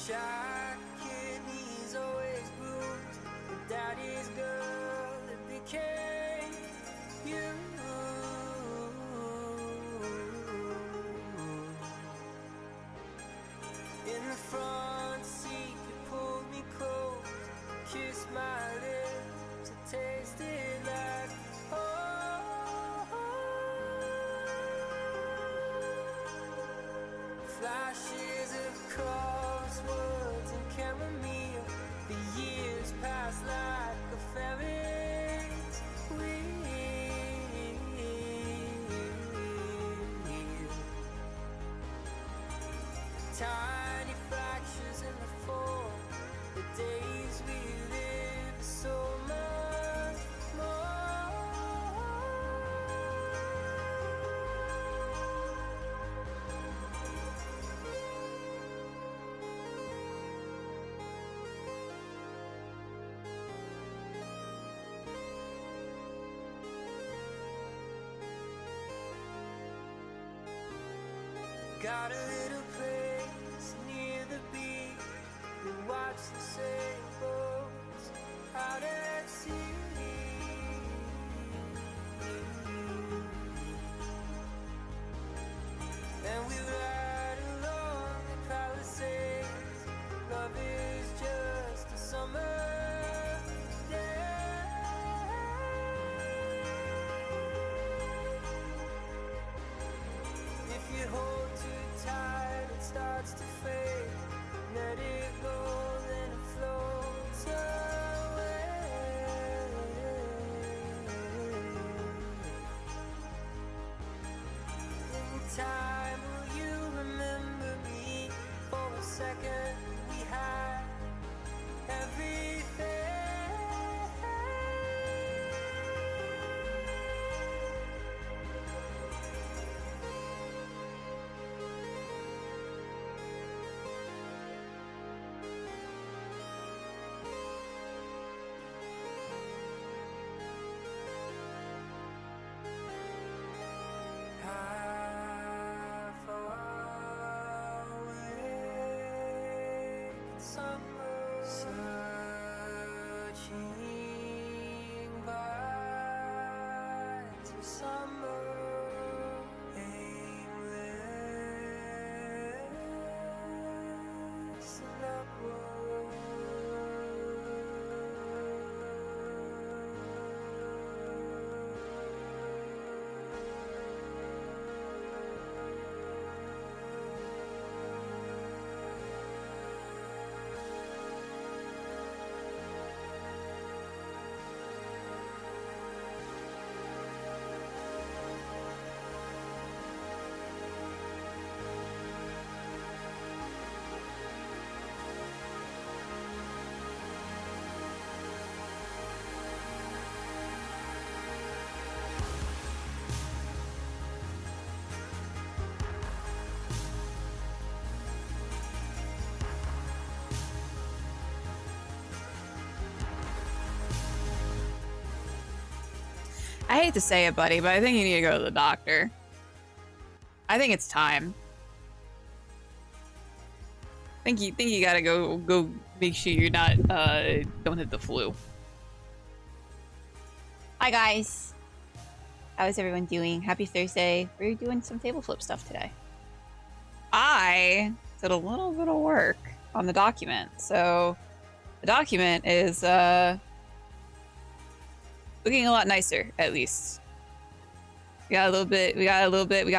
shot, kidneys always bruised. The daddy's girl, it became you. In the front seat, you pulled me close, kissed my lips, it tasted like home. Flashes of crosswords and chamomile, the years pass like a Ferris wheel. Tiny fractures in the fall, the days we live so much more. Got a little place near the beach, we watch the sailboats out at sea. And we ride along the Palisades, love is just a summer day. If you hold too tight, it starts to fade. Let it go, then it floats away. In time, will you remember me? For a second, we had everything. How far away can summer searching vines of summer, aimless and upward. I hate to say it, buddy, but I think you need to go to the doctor. I think it's time. Think you gotta go make sure you're not don't hit the flu. Hi guys. How is everyone doing? Happy Thursday. We're doing some table flip stuff today. I did a little bit of work on the document. So the document is looking a lot nicer, at least. We got a lot of it. We got a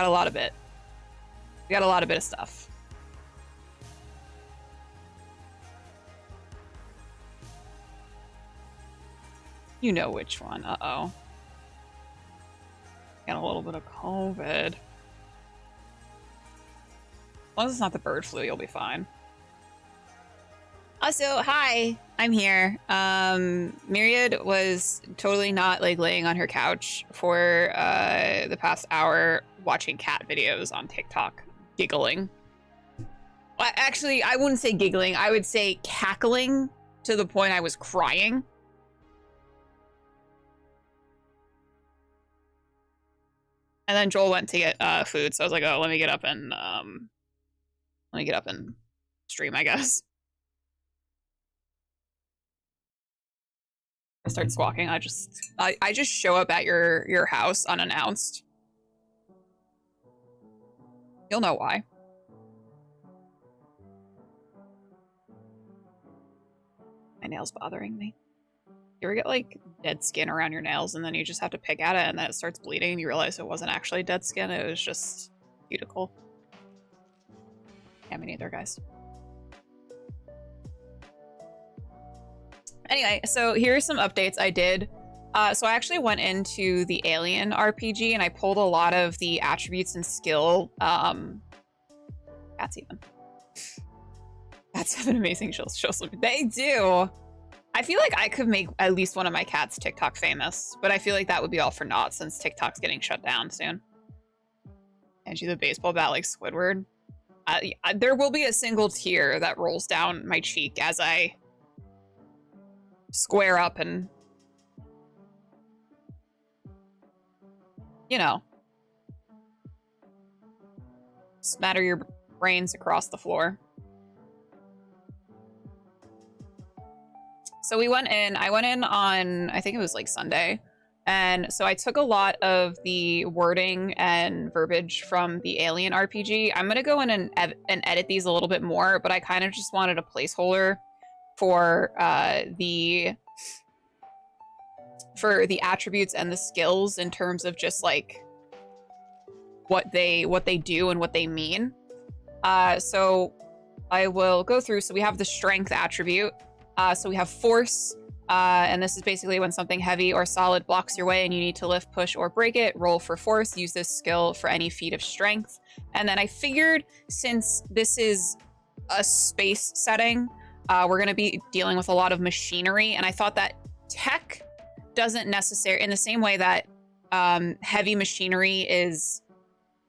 lot of bit of stuff. You know which one. Uh-oh. Got a little bit of COVID. As long as it's not the bird flu, you'll be fine. Also, hi, I'm here. Myriad was totally not like laying on her couch for the past hour watching cat videos on TikTok, giggling. Well, actually, I wouldn't say giggling. I would say cackling to the point I was crying. And then Joel went to get food, so I was like, oh, let me get up and stream, I guess. I start squawking. I just show up at your house unannounced. You'll know why. My nail's bothering me. You ever get like dead skin around your nails and then you just have to pick at it and then it starts bleeding and you realize it wasn't actually dead skin, it was just cuticle. Yeah, me neither, guys. Anyway, so here are some updates I did. So I actually went into the Alien RPG and I pulled a lot of the attributes and skill. Cats even. Cats have an amazing show. They do. I feel like I could make at least one of my cats TikTok famous, but I feel like that would be all for naught since TikTok's getting shut down soon. And she's a baseball bat like Squidward. There will be a single tear that rolls down my cheek as I square up and, you know, smatter your brains across the floor. So I went in on, I think it was like Sunday. And so I took a lot of the wording and verbiage from the Alien RPG. I'm going to go in and edit these a little bit more, but I kind of just wanted a placeholder for the attributes and the skills in terms of just like what they do and what they mean. So I will go through. So we have the strength attribute. So we have force, and this is basically when something heavy or solid blocks your way and you need to lift, push, or break it. Roll for force. Use this skill for any feat of strength. And then I figured since this is a space setting, we're going to be dealing with a lot of machinery, and I thought that tech doesn't necessarily, in the same way that heavy machinery is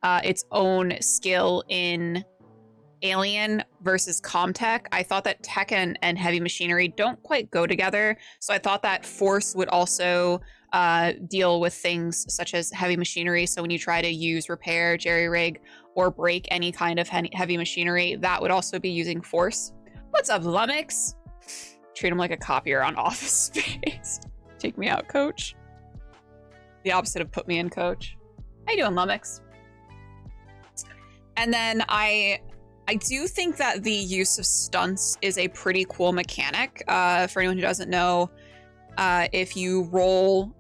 its own skill in Alien versus Comtech, I thought that tech and heavy machinery don't quite go together. So I thought that force would also deal with things such as heavy machinery. So when you try to use, repair, jerry-rig, or break any kind of heavy machinery, that would also be using force. What's up, Lumix? Treat him like a copier on Office Space. Take me out, coach. The opposite of put me in, coach. How you doing, Lumix? And then I do think that the use of stunts is a pretty cool mechanic. For anyone who doesn't know, if you roll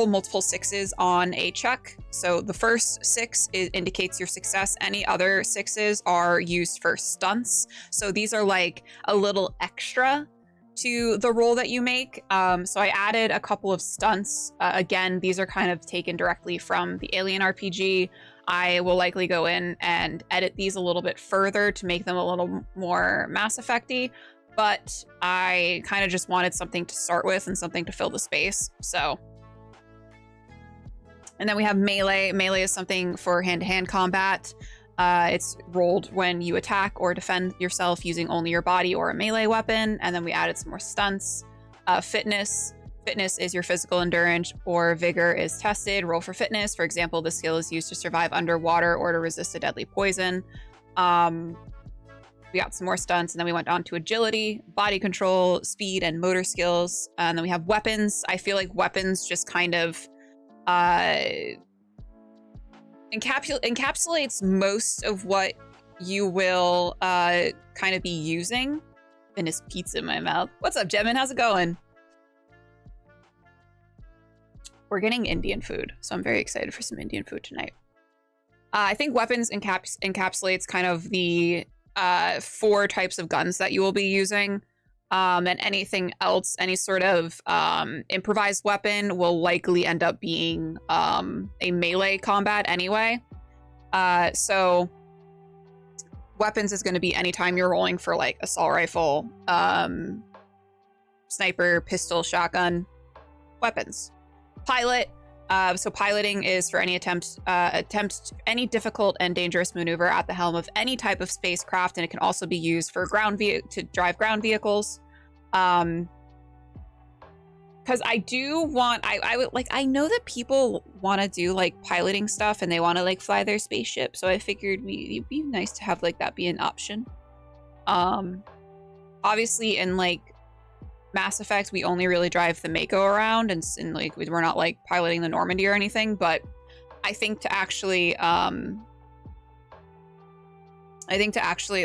multiple sixes on a check, so the first 6 indicates your success. Any other 6s are used for stunts. So these are like a little extra to the roll that you make. So I added a couple of stunts. Again, these are kind of taken directly from the Alien RPG. I will likely go in and edit these a little bit further to make them a little more Mass Effect-y, but I kind of just wanted something to start with and something to fill the space. So, and then we have melee. Melee is something for hand-to-hand combat. It's rolled when you attack or defend yourself using only your body or a melee weapon. And then we added some more stunts. Fitness. Fitness is your physical endurance or vigor is tested. Roll for fitness. For example, the skill is used to survive underwater or to resist a deadly poison. We got some more stunts, and then we went on to agility, body control, speed, and motor skills. And then we have weapons. I feel like weapons just kind of encapsulates most of what you will kind of be using. And his pizza in my mouth. What's up, Jemin? How's it going? We're getting Indian food, so I'm very excited for some Indian food tonight. I think weapons encapsulates kind of the 4 types of guns that you will be using. And anything else, any sort of improvised weapon will likely end up being a melee combat anyway. So weapons is going to be anytime you're rolling for like assault rifle, sniper, pistol, shotgun, weapons. Pilot. So piloting is for any attempt any difficult and dangerous maneuver at the helm of any type of spacecraft, and it can also be used for to drive ground vehicles. Because I do want, I would like, I know that people want to do like piloting stuff and they want to like fly their spaceship, so I figured it'd be nice to have like that be an option. Obviously in like Mass Effect, we only really drive the Mako around, and like we're not like piloting the Normandy or anything. But I think to actually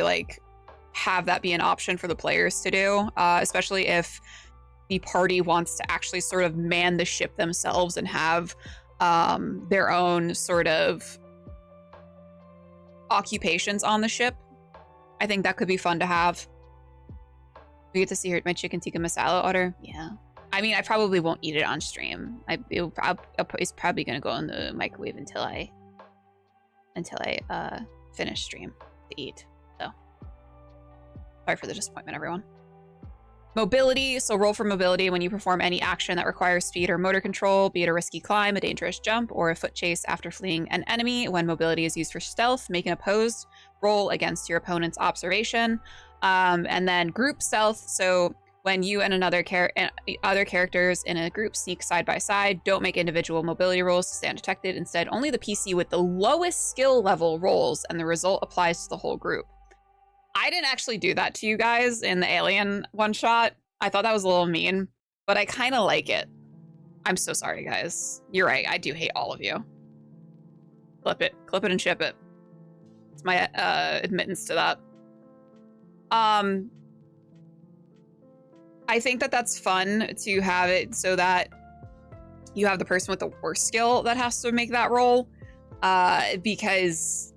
like have that be an option for the players to do, especially if the party wants to actually sort of man the ship themselves and have their own sort of occupations on the ship. I think that could be fun to have. We get to see my chicken tikka masala order. Yeah. I mean, I probably won't eat it on stream. It's probably gonna go in the microwave until I finish stream to eat. So sorry for the disappointment, everyone. Mobility. So roll for mobility when you perform any action that requires speed or motor control, be it a risky climb, a dangerous jump, or a foot chase after fleeing an enemy. When mobility is used for stealth, make an opposed roll against your opponent's observation. And then group stealth. So when you and other characters in a group sneak side by side, don't make individual mobility rolls to stay undetected. Instead, only the PC with the lowest skill level rolls, and the result applies to the whole group. I didn't actually do that to you guys in the Alien one-shot. I thought that was a little mean, but I kind of like it. I'm so sorry, guys. You're right. I do hate all of you. Clip it and ship it. It's my admittance to that. I think that that's fun to have it so that you have the person with the worst skill that has to make that roll, because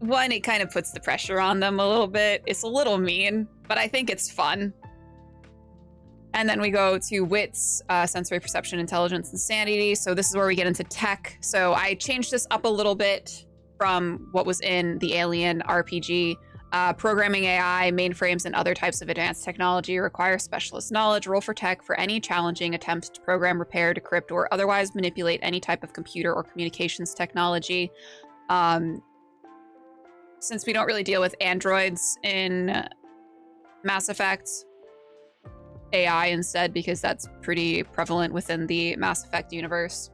one, it kind of puts the pressure on them a little bit. It's a little mean, but I think it's fun. And then we go to wits, sensory perception, intelligence, and sanity. So this is where we get into tech. So I changed this up a little bit from what was in the Alien RPG. Programming AI, mainframes, and other types of advanced technology require specialist knowledge. Roll for tech for any challenging attempt to program, repair, decrypt, or otherwise manipulate any type of computer or communications technology. Since we don't really deal with androids in Mass Effect, AI instead, because that's pretty prevalent within the Mass Effect universe.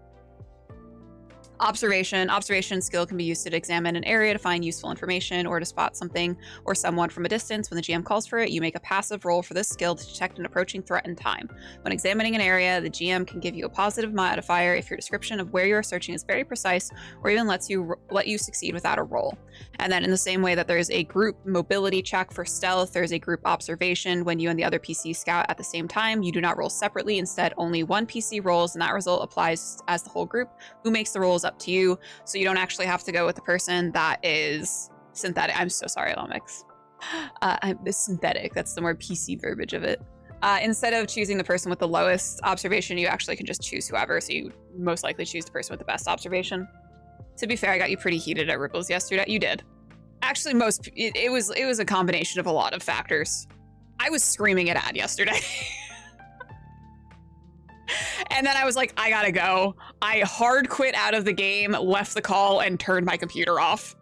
Observation skill can be used to examine an area to find useful information or to spot something or someone from a distance. When the GM calls for it, you make a passive roll for this skill to detect an approaching threat in time. When examining an area, the GM can give you a positive modifier if your description of where you are searching is very precise or even let you succeed without a roll. And then in the same way that there's a group mobility check for stealth, there's a group observation when you and the other PC scout at the same time. You do not roll separately. Instead, only one PC rolls, and that result applies as the whole group. Who makes the rolls up to you, so you don't actually have to go with the person that is synthetic. I'm so sorry, Lomix. I'm synthetic. That's the more PC verbiage of it. Instead of choosing the person with the lowest observation, you actually can just choose whoever. So you most likely choose the person with the best observation. To be fair, I got you pretty heated at Ripples yesterday. You did. Actually, it was a combination of a lot of factors. I was screaming at Ad yesterday. And then I was like, I gotta go. I hard quit out of the game, left the call, and turned my computer off.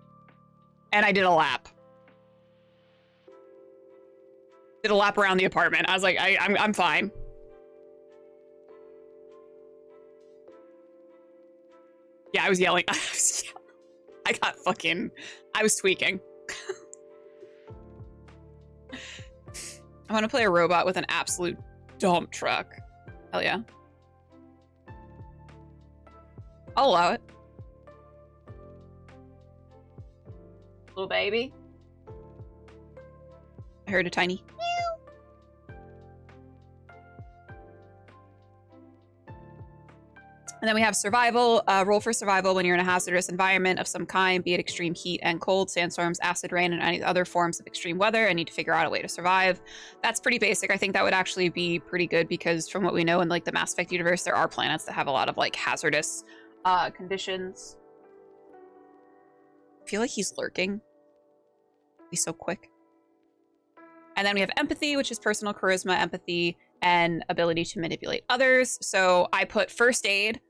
And I did a lap. Did a lap around the apartment. I was like, I'm fine. Yeah, I was yelling. I was tweaking. I want to play a robot with an absolute dump truck. Hell yeah. I'll allow it. Little baby. I heard a tiny meow. And then we have survival. Roll for survival when you're in a hazardous environment of some kind, be it extreme heat and cold, sandstorms, acid rain, and any other forms of extreme weather, and need to figure out a way to survive. That's pretty basic. I think that would actually be pretty good because from what we know in like the Mass Effect universe, there are planets that have a lot of like hazardous conditions. I feel like he's lurking. He's so quick. And then we have empathy, which is personal charisma, empathy, and ability to manipulate others. So I put first aid.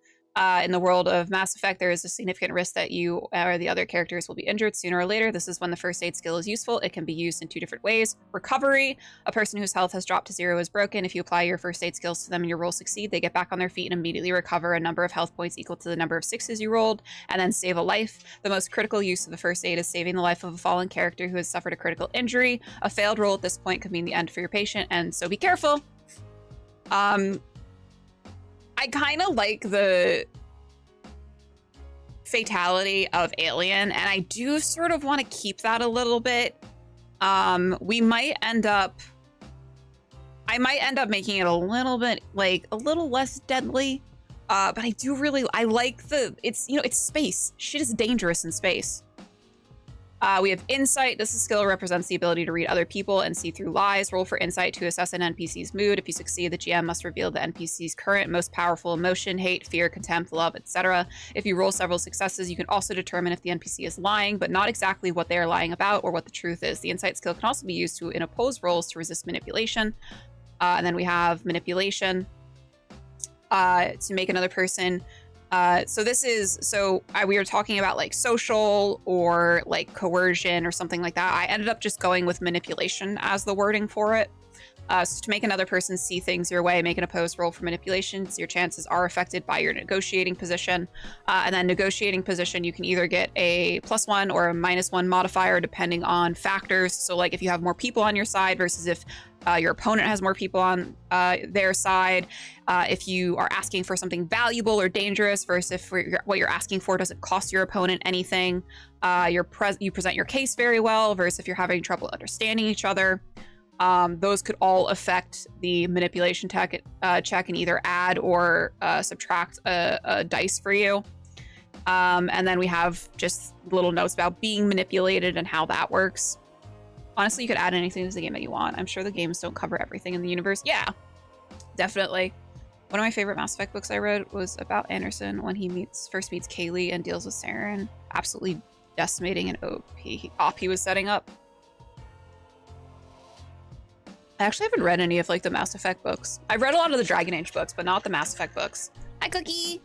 In the world of Mass Effect, there is a significant risk that you or the other characters will be injured sooner or later. This is when the first aid skill is useful. It can be used in two different ways. Recovery, a person whose health has dropped to 0 is broken. If you apply your first aid skills to them and your rolls succeed, they get back on their feet and immediately recover a number of health points equal to the number of 6s you rolled, and then save a life. The most critical use of the first aid is saving the life of a fallen character who has suffered a critical injury. A failed roll at this point could mean the end for your patient, and so be careful. I kind of like the fatality of Alien, and I do sort of want to keep that a little bit. We might end up... I might end up making it a little bit, like, a little less deadly. But I do really... I like the... It's, you know, it's space. Shit is dangerous in space. We have Insight. This skill represents the ability to read other people and see through lies. Roll for Insight to assess an NPC's mood. If you succeed, the GM must reveal the NPC's current most powerful emotion: hate, fear, contempt, love, etc. If you roll several successes, you can also determine if the NPC is lying, but not exactly what they are lying about or what the truth is. The Insight skill can also be used to in opposed rolls to resist manipulation. And then we have Manipulation to make another person... we were talking about like social or like coercion or something like that. I ended up just going with manipulation as the wording for it. So to make another person see things your way, make an opposed roll for manipulation. So your chances are affected by your negotiating position. And then negotiating position, you can either get a +1 or a -1 modifier depending on factors. So like if you have more people on your side versus if your opponent has more people on their side, if you are asking for something valuable or dangerous versus if what you're asking for doesn't cost your opponent anything, you present your case very well versus if you're having trouble understanding each other. Those could all affect the manipulation check and either add or subtract a dice for you. And then we have just little notes about being manipulated and how that works. Honestly, you could add anything to the game that you want. I'm sure the games don't cover everything in the universe. Yeah, definitely. One of my favorite Mass Effect books I read was about Anderson when he first meets Kaylee and deals with Saren, absolutely decimating an op he was setting up. I actually haven't read any of like the Mass Effect books. I've read a lot of the Dragon Age books, but not the Mass Effect books. Hi, Cookie.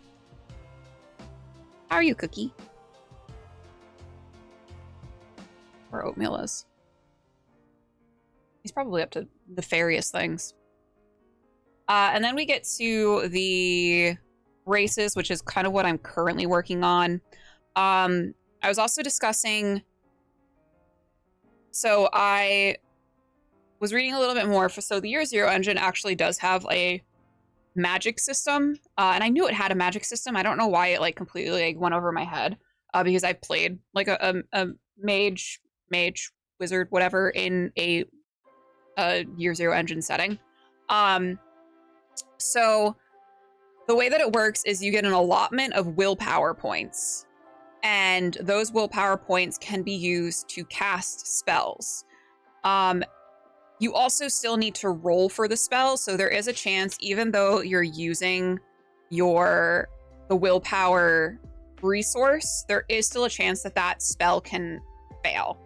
How are you, Cookie? Where Oatmeal is. He's probably up to nefarious things. And then we get to the races, which is kind of what I'm currently working on. I was also discussing... So I was reading a little bit more. So the Year Zero engine actually does have a magic system. And I knew it had a magic system. I don't know why it like completely like, went over my head. Because I played like a mage, wizard, whatever in a Year Zero engine setting. So the way that it works is you get an allotment of willpower points, and those willpower points can be used to cast spells. You also still need to roll for the spell, so there is a chance, even though you're using the willpower resource, there is still a chance that that spell can fail.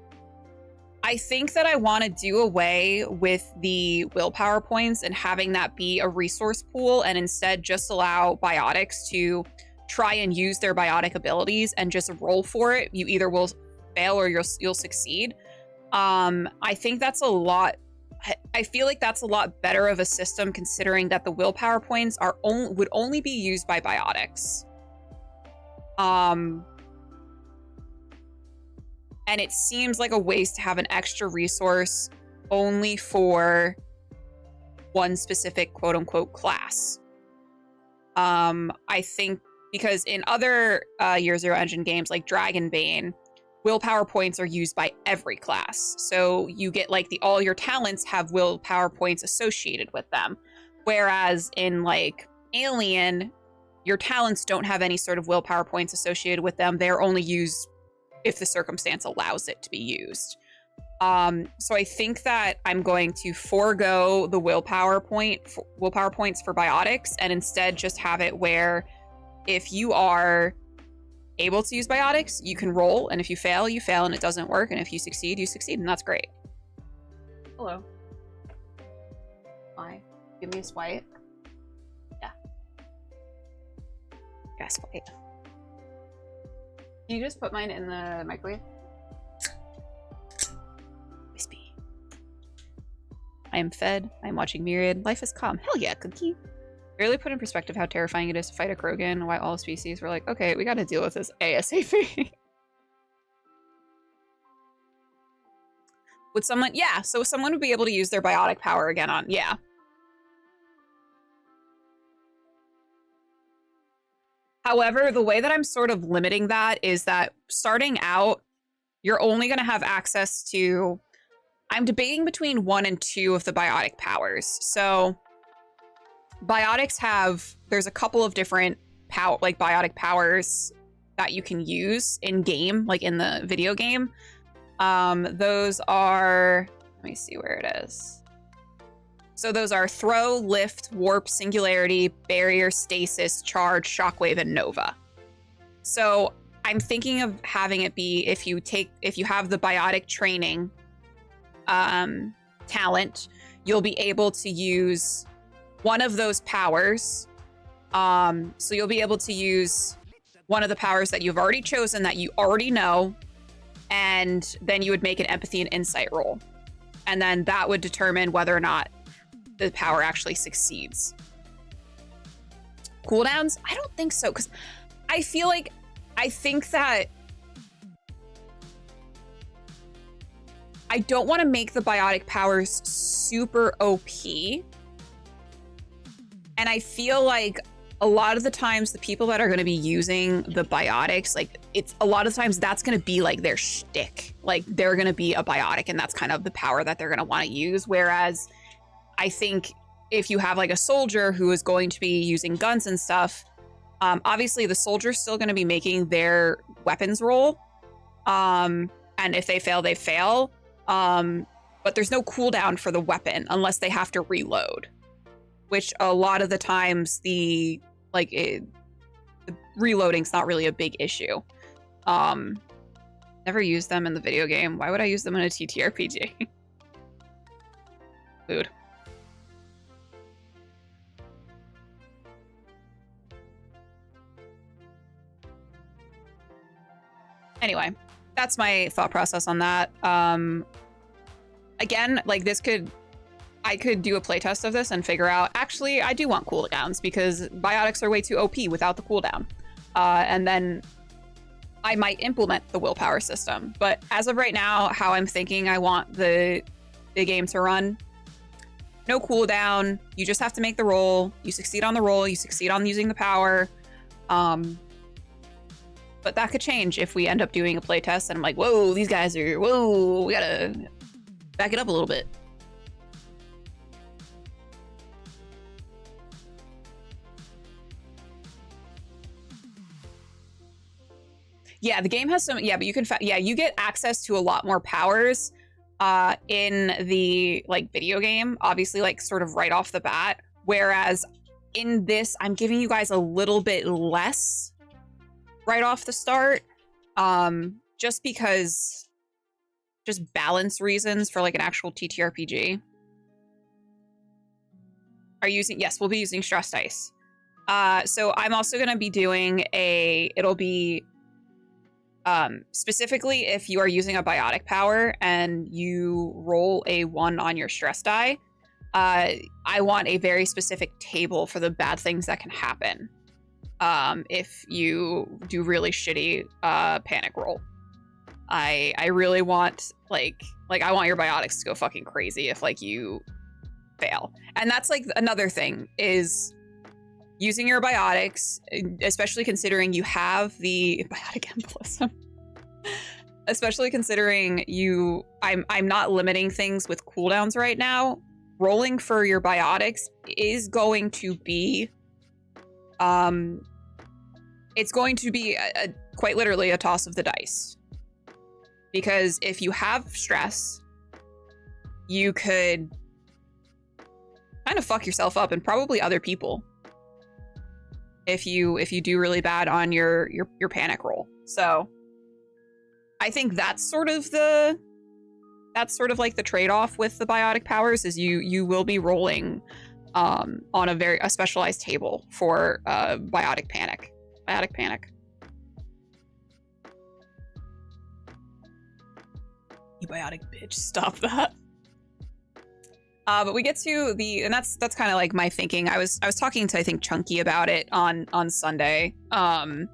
I think that I want to do away with the willpower points and having that be a resource pool and instead just allow biotics to try and use their biotic abilities and just roll for it. You either will fail or you'll succeed. I think that's a lot. I feel like that's a lot better of a system considering that the willpower points would only be used by biotics. And it seems like a waste to have an extra resource only for one specific quote-unquote class. I think because in other Year Zero engine games like Dragonbane, willpower points are used by every class. So you get like all your talents have willpower points associated with them. Whereas in like Alien, your talents don't have any sort of willpower points associated with them. They're only used if the circumstance allows it to be used. So I think that I'm going to forego the willpower points for biotics and instead just have it where if you are able to use biotics, you can roll, and if you fail and it doesn't work, and if you succeed, and that's great. Hello. Hi. Give me a swipe. Yeah. Yes, wait. Can you just put mine in the microwave? Crispy. I am fed. I am watching Myriad. Life is calm. Hell yeah, Cookie. Really put in perspective how terrifying it is to fight a Krogan and why all species were like, okay, we gotta deal with this ASAP. Would someone... Yeah, so someone would be able to use their biotic power again on... Yeah. However, the way that I'm sort of limiting that is that starting out, you're only going to have access to, I'm debating between 1 and 2 of the biotic powers. So biotics there's a couple of different biotic powers that you can use in game, like in the video game. Those are, let me see where it is. So those are throw, lift, warp, singularity, barrier, stasis, charge, shockwave, and nova. So I'm thinking of having it be if you have the biotic training talent, you'll be able to use one of those powers. So you'll be able to use one of the powers that you've already chosen that you already know, and then you would make an empathy and insight roll. And then that would determine whether or not the power actually succeeds. Cooldowns? I don't think so, because I think that I don't want to make the biotic powers super OP. And I feel like a lot of the times the people that are going to be using the biotics, like it's a lot of times that's going to be like their shtick. Like they're going to be a biotic and that's kind of the power that they're going to want to use. Whereas I think if you have like a soldier who is going to be using guns and stuff, obviously the soldier's still going to be making their weapons roll. And if they fail, they fail. But there's no cooldown for the weapon unless they have to reload, which a lot of the times the reloading's not really a big issue. Never used them in the video game. Why would I use them in a TTRPG? Food. Anyway, that's my thought process on that. Again, like I could do a playtest of this and figure out, actually, I do want cooldowns because biotics are way too OP without the cooldown. And then I might implement the willpower system. But as of right now, how I'm thinking I want the game to run, no cooldown. You just have to make the roll. You succeed on the roll. You succeed on using the power. But that could change if we end up doing a playtest and I'm like, whoa, these guys are, whoa, we gotta back it up a little bit. Yeah, the game has some, yeah, but you can, you get access to a lot more powers in the like video game, obviously like sort of right off the bat. Whereas in this, I'm giving you guys a little bit less right off the start, just because, just balance reasons for like an actual TTRPG. Are using, yes, we'll be using stress dice. So I'm also going to be doing it'll be specifically if you are using a biotic power and you roll a 1 on your stress die, I want a very specific table for the bad things that can happen if you do really shitty panic roll. I really want like I want your biotics to go fucking crazy if like you fail. And that's like another thing is using your biotics, especially considering you have the biotic embolism. Especially considering I'm not limiting things with cooldowns right now. Rolling for your biotics is going to be it's going to be quite literally a toss of the dice. Because if you have stress, you could kind of fuck yourself up and probably other people if you do really bad on your panic roll. So I think that's sort of like the trade-off with the biotic powers is you will be rolling on a specialized table for biotic panic. Biotic panic. You biotic bitch, stop that. But we get to and that's kind of like my thinking. I was talking to I think Chunky about it on Sunday. Kind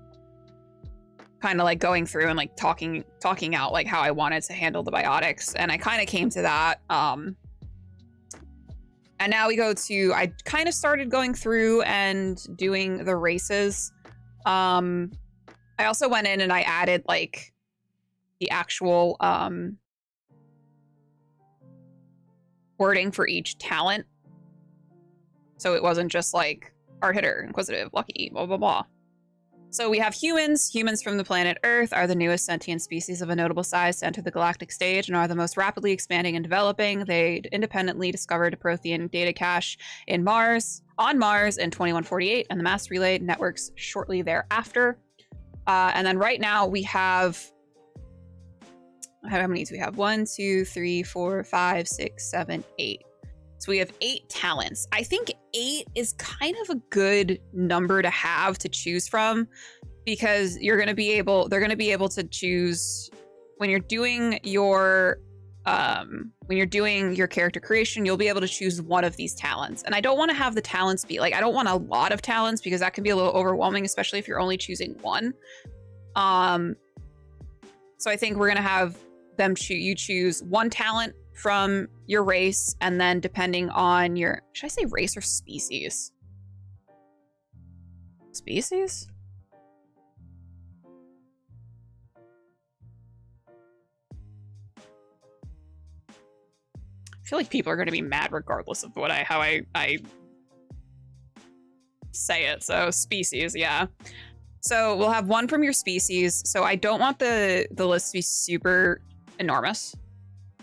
of like going through and like talking out like how I wanted to handle the biotics, and I kind of came to that. And now I kind of started going through and doing the races. I also went in and I added like the actual wording for each talent. So it wasn't just like hard hitter, inquisitive, lucky, blah, blah, blah. So we have humans. Humans from the planet Earth are the newest sentient species of a notable size to enter the galactic stage and are the most rapidly expanding and developing. They independently discovered a Prothean data cache on Mars in 2148 and the mass relay networks shortly thereafter. And then right now we have, how many do we have? 1, 2, 3, 4, 5, 6, 7, 8. So we have 8 talents. I think 8 is kind of a good number to have to choose from because they're going to be able to choose when you're doing your character creation, you'll be able to choose one of these talents. And I don't want to have the talents be like, I don't want a lot of talents because that can be a little overwhelming, especially if you're only choosing one. So I think we're going to have them you choose one talent from your race, and then depending on your, should I say race or species? Species? I feel like people are going to be mad regardless of how I say it. So species, yeah. So we'll have one from your species. So I don't want the list to be super enormous.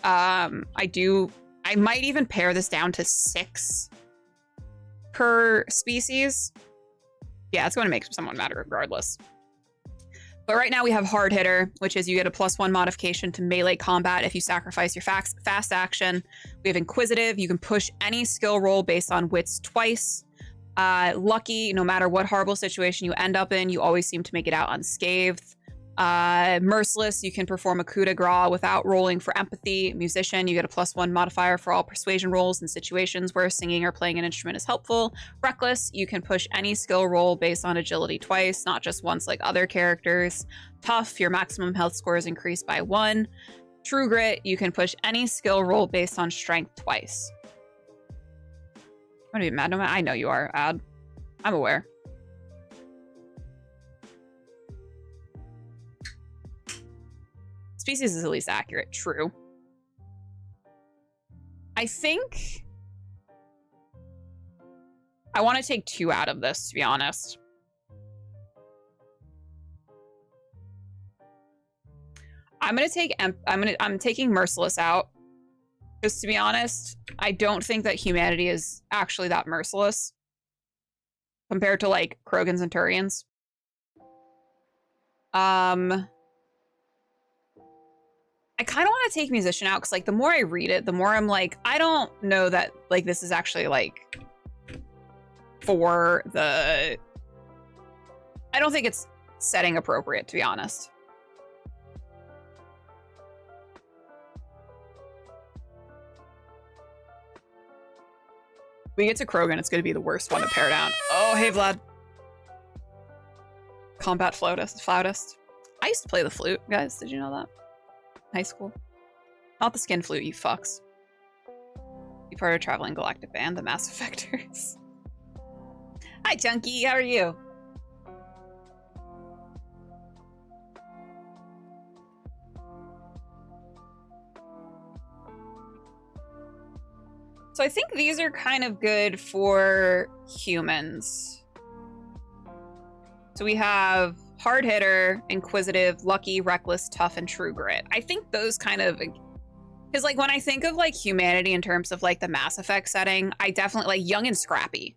I might even pare this down to 6 per species. Yeah, it's going to make someone mad regardless. But right now we have hard hitter, which is you get a +1 modification to melee combat if you sacrifice your fast action. We have inquisitive. You can push any skill roll based on wits twice. Lucky, no matter what horrible situation you end up in, you always seem to make it out unscathed. Merciless, you can perform a coup de grace without rolling for empathy. Musician, you get a +1 modifier for all persuasion rolls in situations where singing or playing an instrument is helpful. Reckless, you can push any skill roll based on agility twice, not just once like other characters. Tough, your maximum health score is increased by 1. True Grit, you can push any skill roll based on strength twice. I'm gonna be mad. No, I know you are, Ad. I'm aware. Species is at least accurate. True. I think I want to take 2 out of this, to be honest. I'm taking Merciless out. Just to be honest, I don't think that humanity is actually that merciless compared to like Krogan Centurions. I kind of want to take Musician out because like the more I read it, the more I'm like, I don't know that like this is actually like for the, I don't think it's setting appropriate, to be honest. We get to Krogan, it's going to be the worst one to pare down. Oh, hey, Vlad. Combat flautist. I used to play the flute, guys. Did you know that? High school. Not the skin flute, you fucks. Be part of a traveling galactic band, the Mass Effectors. Hi, Chunky. How are you? So I think these are kind of good for humans. So we have hard hitter, inquisitive, lucky, reckless, tough, and true grit. I think those kind of, because like when I think of like humanity in terms of like the Mass Effect setting, I definitely like young and scrappy,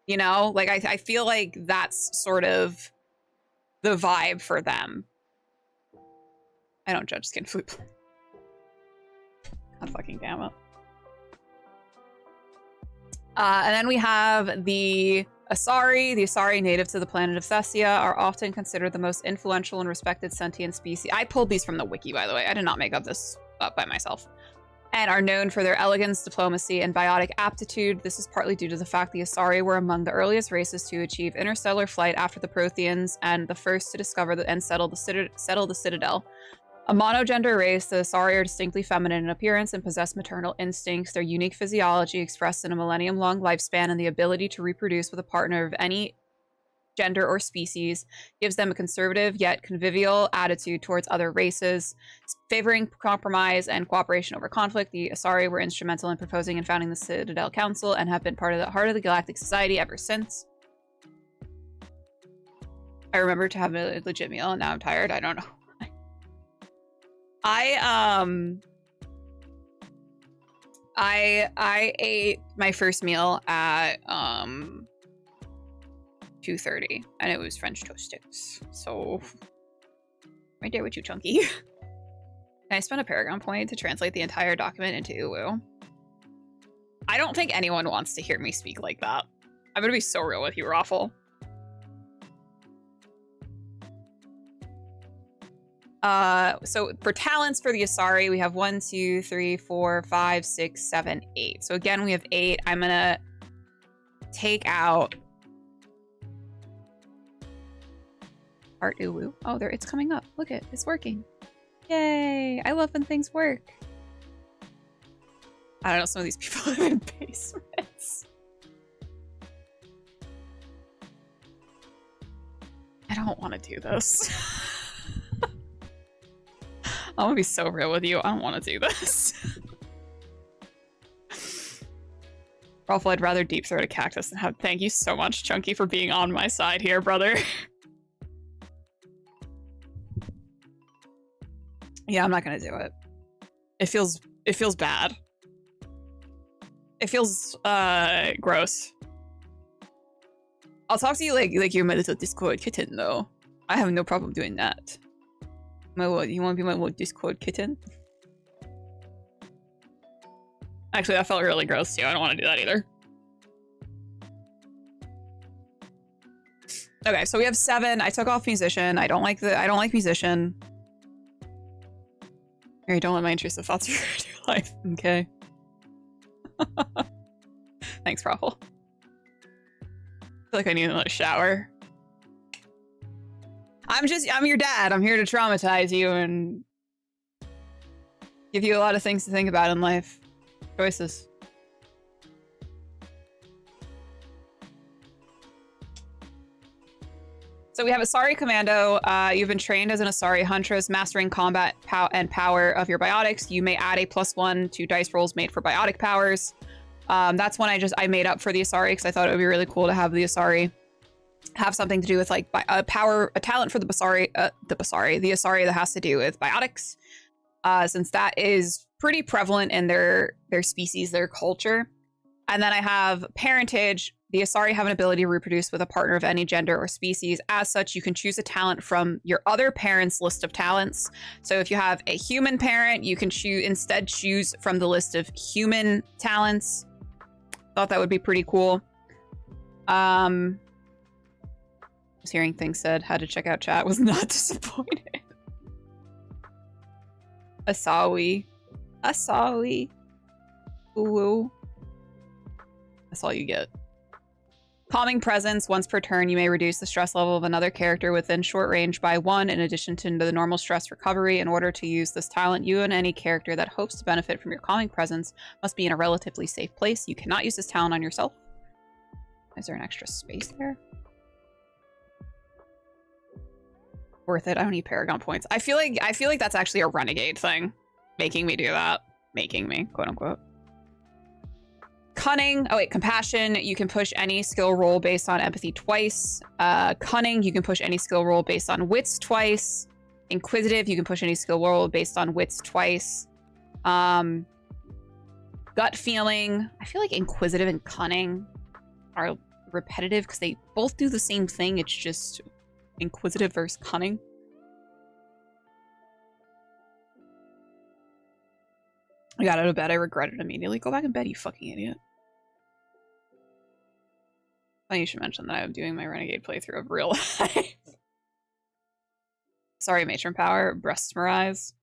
you know? Like I feel like that's sort of the vibe for them. I don't judge skin flute. God fucking damn it. And then we have the Asari. The Asari, native to the planet of Thessia, are often considered the most influential and respected sentient species. I pulled these from the wiki, by the way. I did not make up this up by myself. And are known for their elegance, diplomacy, and biotic aptitude. This is partly due to the fact the Asari were among the earliest races to achieve interstellar flight after the Protheans and the first to discover and settle the Citadel. A monogender race, the Asari are distinctly feminine in appearance and possess maternal instincts. Their unique physiology, expressed in a millennium-long lifespan and the ability to reproduce with a partner of any gender, or species, gives them a conservative yet convivial attitude towards other races, favoring compromise and cooperation over conflict. The Asari were instrumental in proposing and founding the Citadel Council and have been part of the heart of the Galactic Society ever since. I remember to have a legit meal and now I'm tired. I don't know. I ate my first meal at 2:30 and it was French toast sticks. So right there with you, Chunky. And I spent a Paragon point to translate the entire document into Uwu. I don't think anyone wants to hear me speak like that. I'm gonna be so real with you, Raffle. So for talents for the Asari, we have 1, 2, 3, 4, 5, 6, 7, 8. So again, we have 8. I'm gonna take out Art Uwu. Oh, there, it's coming up. Look it, it's working. Yay! I love when things work. I don't know, some of these people live in basements. I don't want to do this. I'm gonna be so real with you. I don't want to do this. Raffle, I'd rather deep throat a cactus than have. Thank you so much, Chunky, for being on my side here, brother. Yeah, I'm not gonna do it. It feels bad. It feels gross. I'll talk to you like you're my little Discord kitten, though. I have no problem doing that. You want to be my little Discord kitten? Actually, that felt really gross too. I don't want to do that either. Okay, so we have 7. I took off musician. I don't like musician. Or don't let my intrusive thoughts ruin your life. Okay. Thanks, Raffle. I feel like I need another shower. I'm your dad. I'm here to traumatize you and give you a lot of things to think about in life. Choices. So we have Asari Commando. You've been trained as an Asari Huntress, mastering combat and power of your biotics. You may add a +1 to dice rolls made for biotic powers. That's one I made up for the Asari because I thought it would be really cool to have the Asari have something to do with like a talent for the Asari that has to do with biotics, since that is pretty prevalent in their species, their culture. And then I have parentage. The Asari have an ability to reproduce with a partner of any gender or species. As such, you can choose a talent from your other parents' list of talents. So if you have a human parent, you can choose from the list of human talents. Thought that would be pretty cool. Was hearing things said, had to check out chat, was not disappointed. Asawi. Ooh. That's all you get. Calming presence. Once per turn, you may reduce the stress level of another character within short range by 1 in addition to the normal stress recovery. In order to use this talent, you and any character that hopes to benefit from your calming presence must be in a relatively safe place. You cannot use this talent on yourself. Is there an extra space there? Worth it. I don't need Paragon points. I feel like that's actually a renegade thing. Making me do that. Making me, quote unquote. Cunning. Oh wait, compassion. You can push any skill roll based on empathy twice. Cunning. You can push any skill roll based on wits twice. Inquisitive. You can push any skill roll based on wits twice. Gut feeling. I feel like inquisitive and cunning are repetitive because they both do the same thing. It's just inquisitive versus cunning. I got out of bed. I regretted it immediately. Go back in bed, you fucking idiot. Funny you should mention that I'm doing my Renegade playthrough of real life. Sorry, Matron Power. Breastmerize.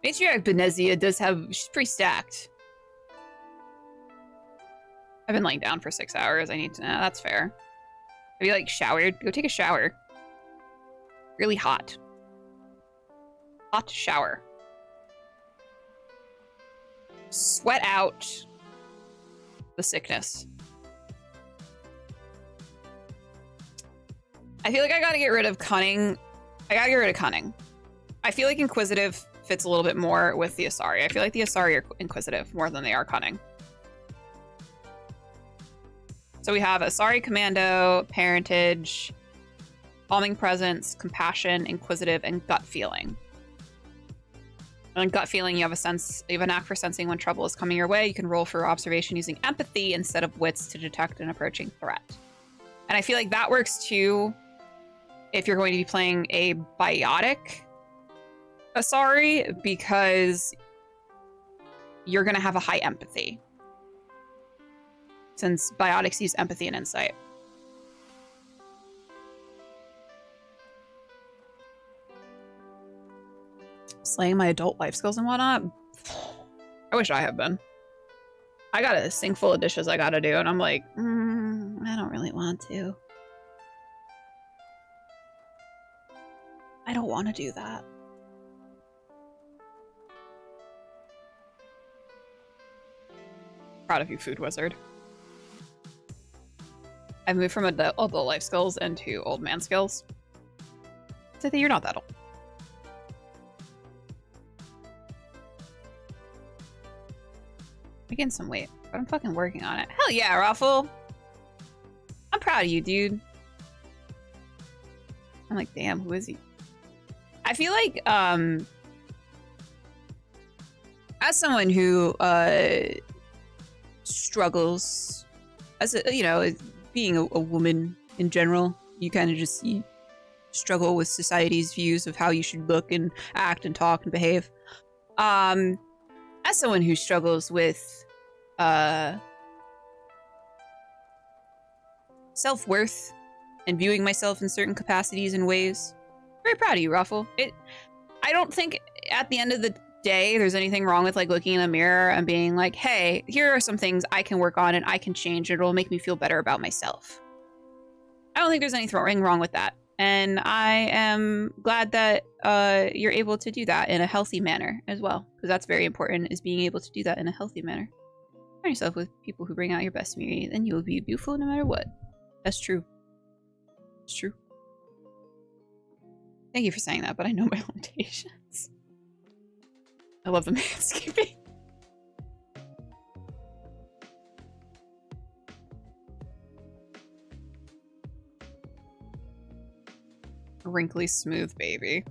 Matriarch Benezia does have... She's pretty stacked. I've been laying down for 6 hours. I need to... Nah, that's fair. Have you, like, showered? Go take a shower. Really hot. Hot shower. sweat out the sickness. I feel like I gotta get rid of cunning. I gotta get rid of cunning. I feel like inquisitive fits a little bit more with the Asari. I feel like the Asari are inquisitive more than they are cunning. So we have Asari Commando, Parentage, Calming Presence, Compassion, Inquisitive, and Gut Feeling. And gut feeling, you have a knack for sensing when trouble is coming your way. You can roll for observation using empathy instead of wits to detect an approaching threat. And I feel like that works too if you're going to be playing a biotic Asari, because you're going to have a high empathy, since biotics use empathy and insight. Slaying my adult life skills and whatnot. I wish I had been. I got a sink full of dishes I gotta do, and I'm like, I don't really want to. I don't want to do that. Proud of you, Food Wizard. I've moved from adult life skills into old man skills. So I think you're not that old. I gained some weight, but I'm fucking working on it. Hell yeah, Raffle! I'm proud of you, dude. I'm like, damn, who is he? I feel like, as someone who, struggles, as a, you know, being a woman in general, you kind of just struggle with society's views of how you should look and act and talk and behave. As someone who struggles with self-worth and viewing myself in certain capacities and ways, very proud of you, Ruffle. I don't think at the end of the day there's anything wrong with like looking in a mirror and being like, hey, here are some things I can work on and I can change, and it'll make me feel better about myself. I don't think there's anything wrong with that. And I am glad that you're able to do that in a healthy manner as well, because that's very important, is being able to do that in a healthy manner. Surround yourself with people who bring out your best in you, then you will be beautiful no matter what. That's true. It's true. Thank you for saying that, but I know my limitations. I love the manscaping. Wrinkly smooth baby.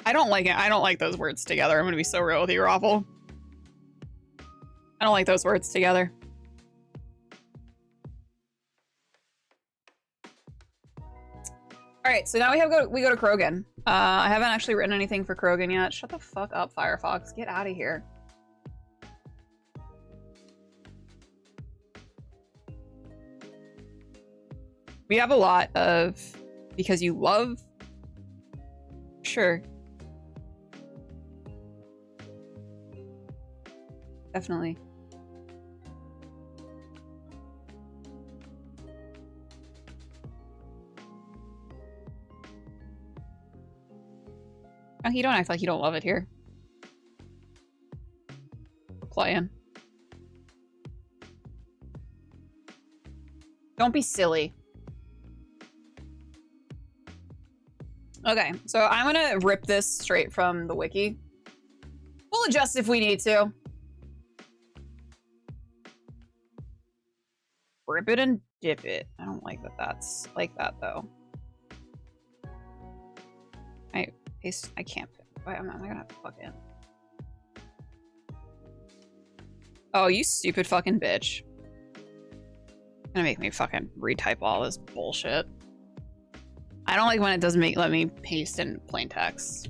I don't like it. I don't like those words together. I'm gonna be so real with you, Raffle. I don't like those words together. All right, so now we go to Krogan. I haven't actually written anything for Krogan yet. Shut the fuck up, Firefox. Get out of here. We have a lot of because you love. Sure. Definitely. Oh, you don't act like you don't love it here. Playing. Don't be silly. Okay, so I'm gonna rip this straight from the wiki. We'll adjust if we need to. Rip it and dip it. I don't like that that's like that, though. I can't. I'm not gonna have to plug in. Oh, you stupid fucking bitch. Gonna make me fucking retype all this bullshit. I don't like when it doesn't let me paste in plain text.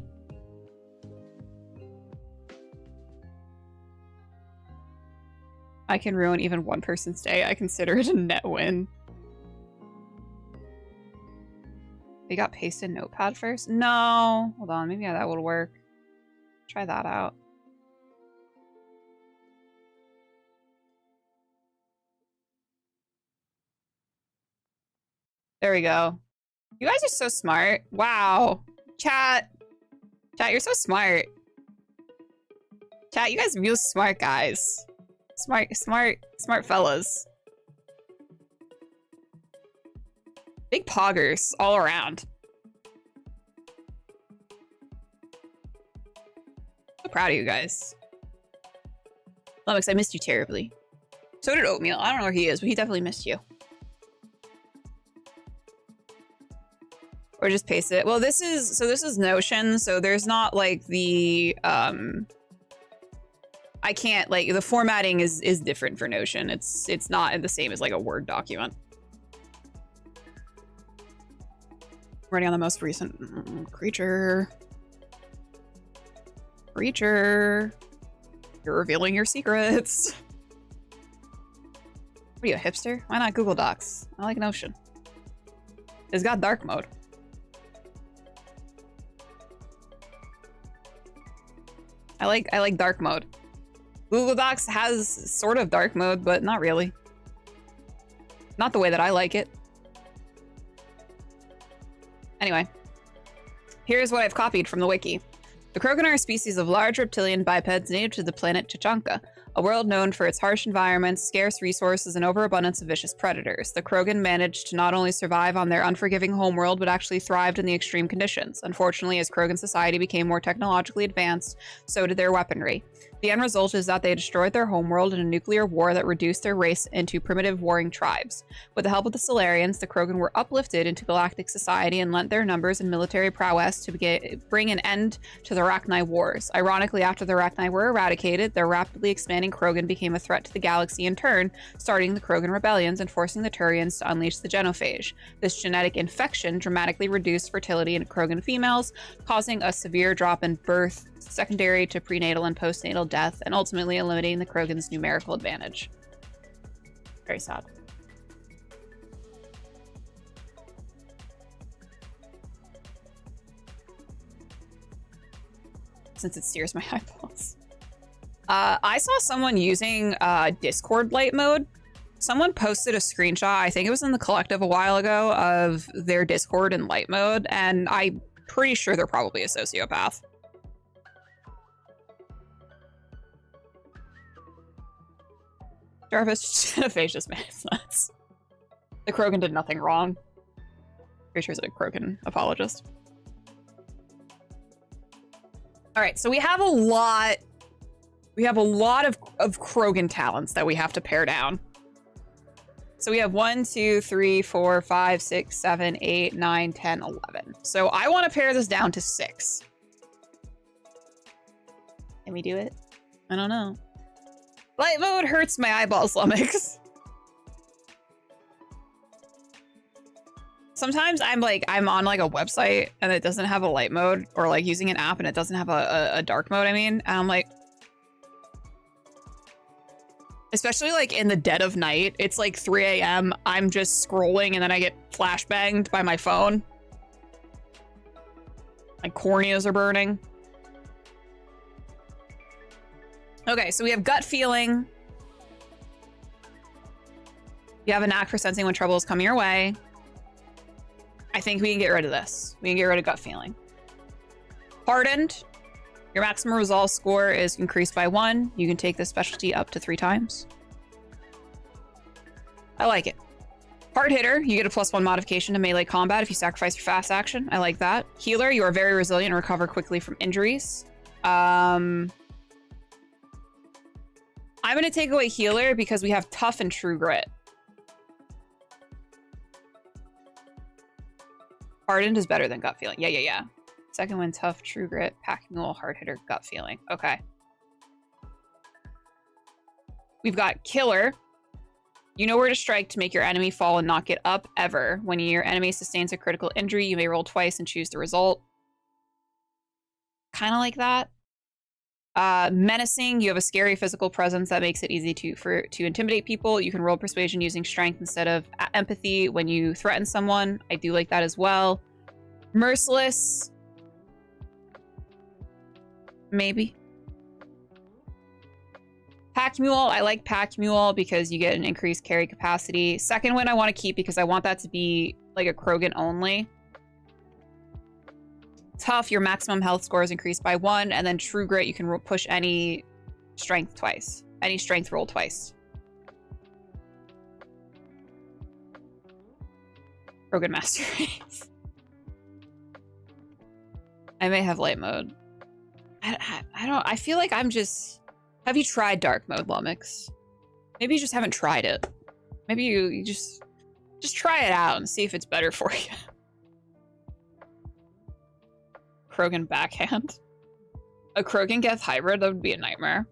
I can ruin even one person's day. I consider it a net win. They got paste in Notepad first? No. Hold on, maybe that would work. Try that out. There we go. You guys are so smart. Wow. Chat, you're so smart. Chat, you guys are real smart guys. Smart fellas. Big poggers all around. So proud of you guys. Lumix, I missed you terribly. So did Oatmeal. I don't know where he is, but he definitely missed you. Or just paste it. Well, this is Notion, so there's not like the I can't, like, the formatting is different for Notion. It's not the same as like a Word document. Running on the most recent creature. You're revealing your secrets. What are you, a hipster? Why not Google Docs? I like Notion. It's got dark mode. I like dark mode. Google Docs has sort of dark mode, but not really. Not the way that I like it. Anyway, here's what I've copied from the wiki. The Krogan are a species of large reptilian bipeds native to the planet Chachanka, a world known for its harsh environments, scarce resources, and overabundance of vicious predators. The Krogan managed to not only survive on their unforgiving homeworld, but actually thrived in the extreme conditions. Unfortunately, as Krogan society became more technologically advanced, so did their weaponry. The end result is that they destroyed their homeworld in a nuclear war that reduced their race into primitive warring tribes. With the help of the Solarians, the Krogan were uplifted into galactic society and lent their numbers and military prowess to bring an end to the Arachni Wars. Ironically, after the Arachni were eradicated, their rapidly expanding Krogan became a threat to the galaxy in turn, starting the Krogan rebellions and forcing the Turians to unleash the genophage. This genetic infection dramatically reduced fertility in Krogan females, causing a severe drop in birth, secondary to prenatal and postnatal death, and ultimately eliminating the Krogan's numerical advantage. Very sad. Since it steers my eyeballs. I saw someone using Discord light mode. Someone posted a screenshot, I think it was in the collective a while ago, of their Discord in light mode, and I'm pretty sure they're probably a sociopath. Jarvis, Genophage man, it's nuts. The Krogan did nothing wrong. Pretty sure he's a Krogan apologist. All right, so we have a lot of Krogan talents that we have to pare down. So we have 1, 2, 3, 4, 5, 6, 7, 8, 9, 10, 11. So I want to pare this down to 6. Can we do it? I don't know. Light mode hurts my eyeballs, Lumix. Sometimes I'm on like a website and it doesn't have a light mode, or like using an app and it doesn't have a dark mode, and I'm like, especially like in the dead of night, it's like 3 a.m. I'm just scrolling and then I get flashbanged by my phone. My corneas are burning. Okay, so we have gut feeling. You have a knack for sensing when trouble is coming your way. I think we can get rid of this. We can get rid of gut feeling. Hardened. Your maximum resolve score is increased by 1. You can take this specialty up to 3 times. I like it. Hard hitter. You get a +1 modification to melee combat if you sacrifice your fast action. I like that. Healer. You are very resilient and recover quickly from injuries. I'm going to take away healer because we have tough and true grit. Hardened is better than gut feeling. Yeah. Second one, tough, true grit, packing mule, hard hitter, gut feeling. Okay. We've got killer. You know where to strike to make your enemy fall and not get up ever. When your enemy sustains a critical injury, you may roll twice and choose the result. Kind of like that. Menacing. You have a scary physical presence that makes it easy to intimidate people. You can roll persuasion using strength instead of empathy when you threaten someone. I do like that as well. Merciless. Maybe. Pack Mule. I like Pack Mule because you get an increased carry capacity. Second one I want to keep because I want that to be like a Krogan only. Tough, your maximum health score is increased by 1, and then True Grit, you can push any Strength twice. Any strength roll twice. Krogan Master Race. I may have light mode. I don't. I feel like I'm just. Have you tried dark mode, Lumix? Maybe you just haven't tried it. Maybe you just try it out and see if it's better for you. Krogan backhand. A Krogan Geth hybrid, that would be a nightmare.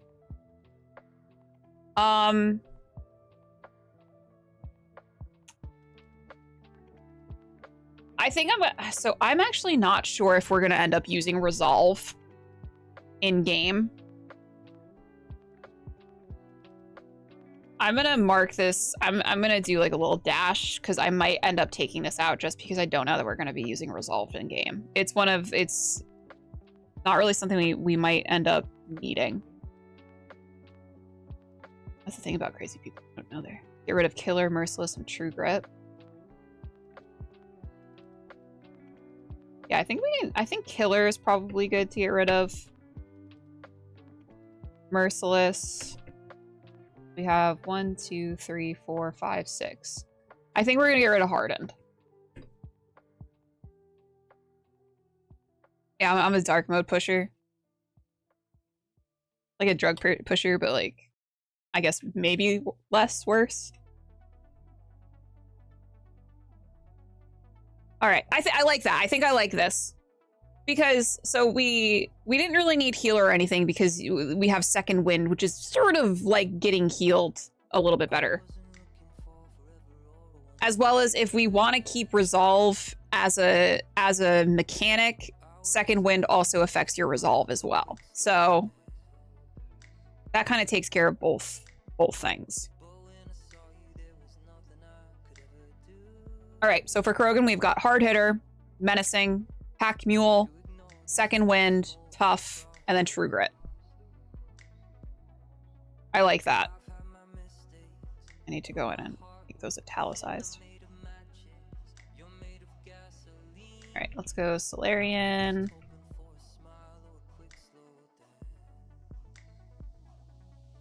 I think I'm actually not sure if we're gonna end up using Resolve in game. I'm gonna mark this. I'm gonna do like a little dash because I might end up taking this out just because I don't know that we're gonna be using Resolve in game. It's not really something we might end up needing. That's the thing about crazy people. I don't know there. Get rid of Killer, Merciless, and True Grit. Yeah, I think Killer is probably good to get rid of. Merciless. We have 1, 2, 3, 4, 5, 6. I think we're gonna get rid of Hardened. Yeah, I'm a dark mode pusher. Like a drug pusher, but like, I guess maybe less worse. All right, I like that. I think I like this. Because, so we didn't really need healer or anything because we have Second Wind, which is sort of like getting healed a little bit better. As well as if we want to keep Resolve as a mechanic, Second Wind also affects your Resolve as well. So that kind of takes care of both things. All right, so for Krogan, we've got Hard Hitter, Menacing, Pack Mule, Second Wind, Tough, and then True Grit. I like that. I need to go in and make those italicized. All right, let's go Solarian.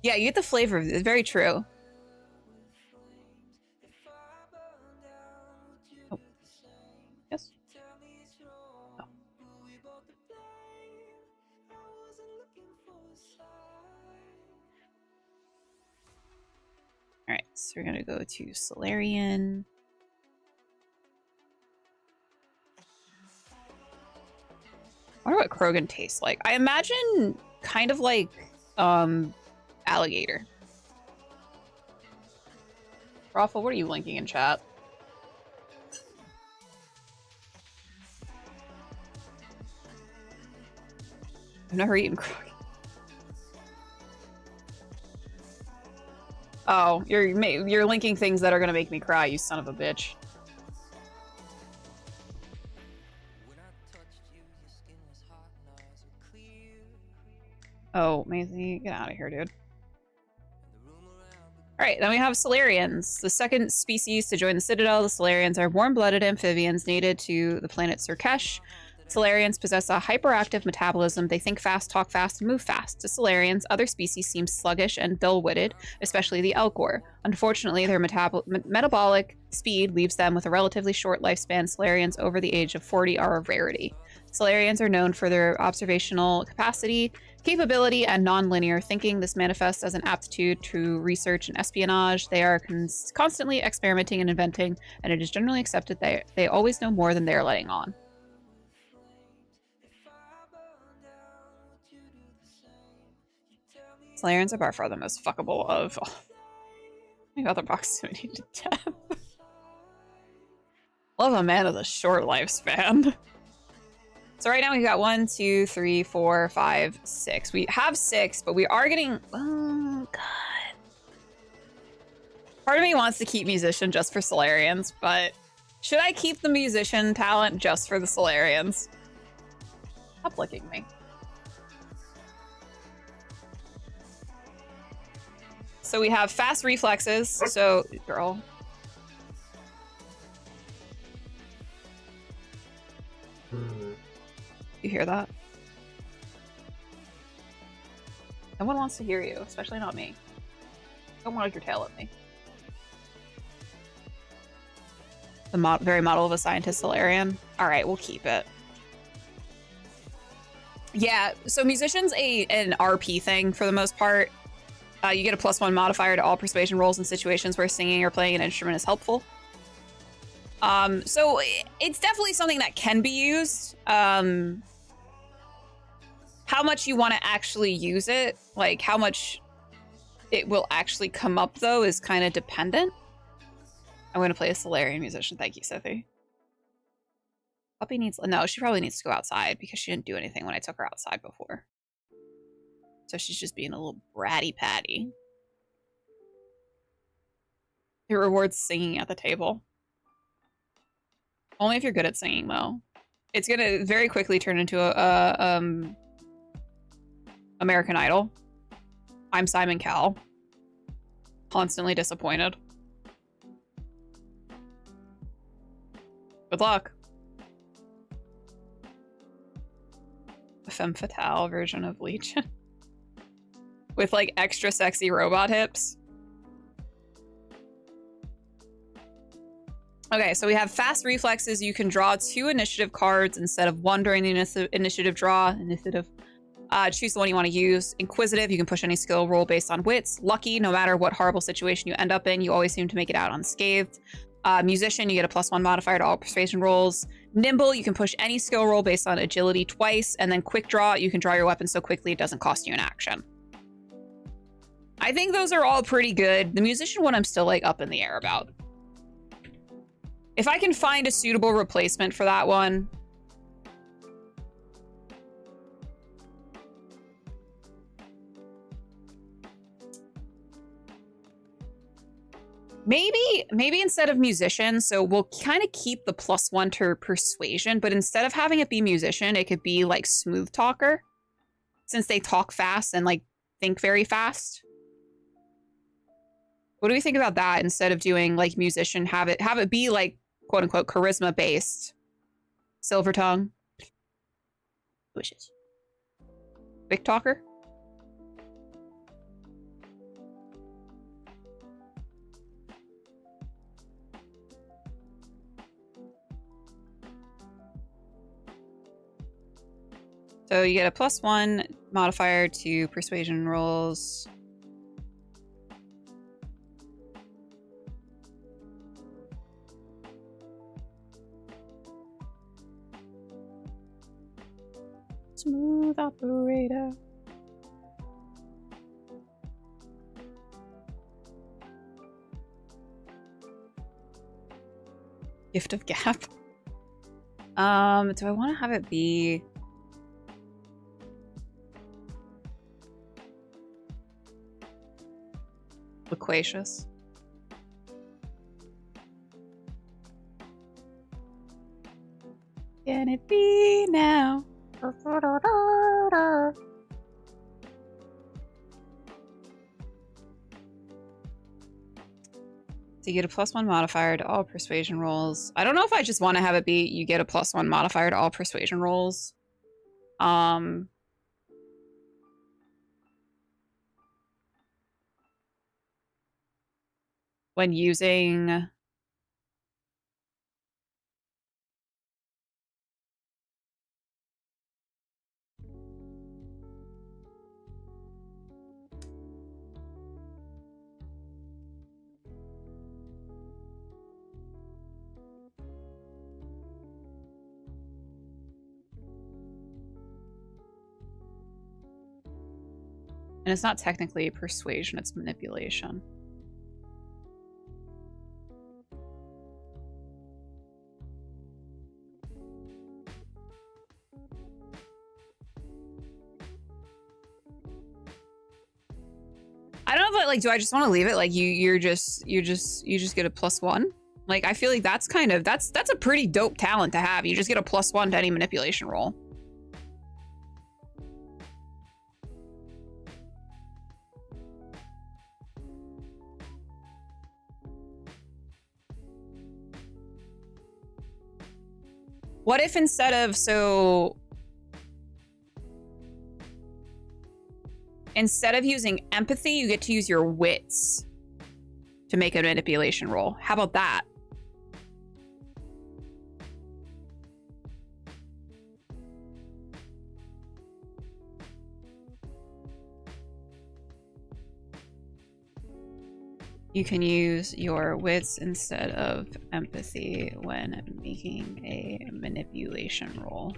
Yeah, you get the flavor of it. It's very true. Oh. Yes. Oh. All right, so we're gonna go to Solarian. I wonder what Krogan tastes like. I imagine kind of like alligator. Raffle, what are you linking in chat? I've never eaten Krogan. Oh, you're linking things that are gonna make me cry, you son of a bitch. Oh, Maisie, get out of here, dude. Alright, then we have Solarians. The second species to join the Citadel, the Solarians are warm-blooded amphibians native to the planet Surkesh. Solarians possess a hyperactive metabolism. They think fast, talk fast, and move fast. To Solarians, other species seem sluggish and dull-witted, especially the Elcor. Unfortunately, their metabolic speed leaves them with a relatively short lifespan. Solarians over the age of 40 are a rarity. Solarians are known for their observational capability, and non-linear thinking. This manifests as an aptitude to research and espionage. They are constantly experimenting and inventing, and it is generally accepted that they always know more than they are letting on. Solarians are by far the most fuckable of any other proximity to death. Love a man with a short lifespan. So right now we've got 1, 2, 3, 4, 5, 6. We have 6, but we are getting... Oh, God. Part of me wants to keep Musician just for Solarians, but should I keep the Musician talent just for the Solarians? Stop licking me. So we have fast reflexes. So, girl. You hear that? No one wants to hear you, especially not me. Don't wag your tail at me. The very model of a scientist, Solarian. All right, we'll keep it. Yeah, so musician's an RP thing for the most part. You get a +1 modifier to all persuasion rolls in situations where singing or playing an instrument is helpful. So it's definitely something that can be used. How much you want to actually use it, like how much it will actually come up, though, is kind of dependent. I'm going to play a Solarian musician. Thank you, Sithy. Puppy needs... No, she probably needs to go outside because she didn't do anything when I took her outside before. So she's just being a little bratty patty. It rewards singing at the table. Only if you're good at singing, though. It's going to very quickly turn into a American Idol. I'm Simon Cowell. Constantly disappointed. Good luck. A femme fatale version of Legion. With, like, extra sexy robot hips. Okay, so we have fast reflexes. You can draw 2 initiative cards instead of 1 during the initiative draw. Choose the one you want to use. Inquisitive, you can push any skill roll based on wits. Lucky, no matter what horrible situation you end up in, you always seem to make it out unscathed. Musician, you get a +1 modifier to all persuasion rolls. Nimble, you can push any skill roll based on agility twice. And then quick draw, you can draw your weapon so quickly it doesn't cost you an action. I think those are all pretty good. The musician one I'm still like up in the air about. If I can find a suitable replacement for that one. Maybe instead of musician, so we'll kind of keep the +1 to persuasion, but instead of having it be musician, it could be like smooth talker, since they talk fast and like think very fast. What do we think about that instead of doing like musician, have it be like quote unquote charisma based? Silver tongue. Wishes. Quick talker. So you get a +1 modifier to persuasion rolls. Smooth operator. Gift of gap. Do I want to have it be... loquacious? Can it be now? So you get a +1 modifier to all persuasion rolls. I don't know if I just want to have it be you get a +1 modifier to all persuasion rolls. When using... And it's not technically persuasion, it's manipulation. I don't know if like, do I just want to leave it like you just get a +1? Like, I feel like that's kind of, that's a pretty dope talent to have. You just get a +1 to any manipulation roll. What if instead of, so... Instead of using empathy, you get to use your wits to make a manipulation roll. How about that? You can use your wits instead of empathy when making a manipulation roll.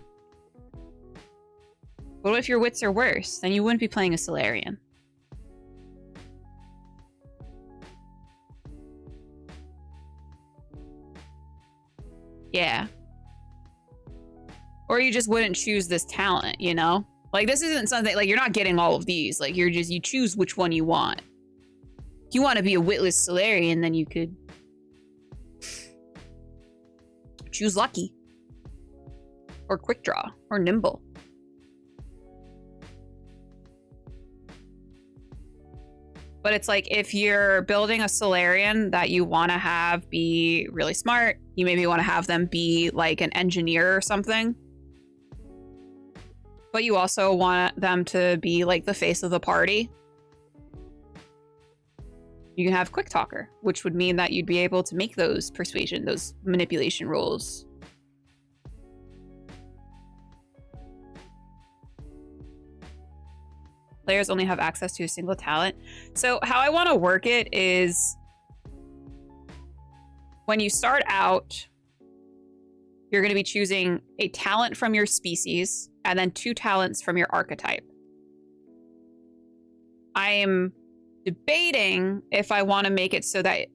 What if your wits are worse? Then you wouldn't be playing a Solarian. Yeah. Or you just wouldn't choose this talent, you know? Like, this isn't something, like, you're not getting all of these. Like, you choose which one you want. If you want to be a witless Solarian, then you could choose Lucky. Or Quick Draw. Or Nimble. But it's like, if you're building a Solarian that you want to have be really smart, you maybe want to have them be like an engineer or something. But you also want them to be like the face of the party. You can have Quick Talker, which would mean that you'd be able to make those persuasion, those manipulation rolls. Players only have access to a single talent. So how I want to work it is when you start out, you're going to be choosing a talent from your species and then 2 talents from your archetype. I am debating if I want to make it so that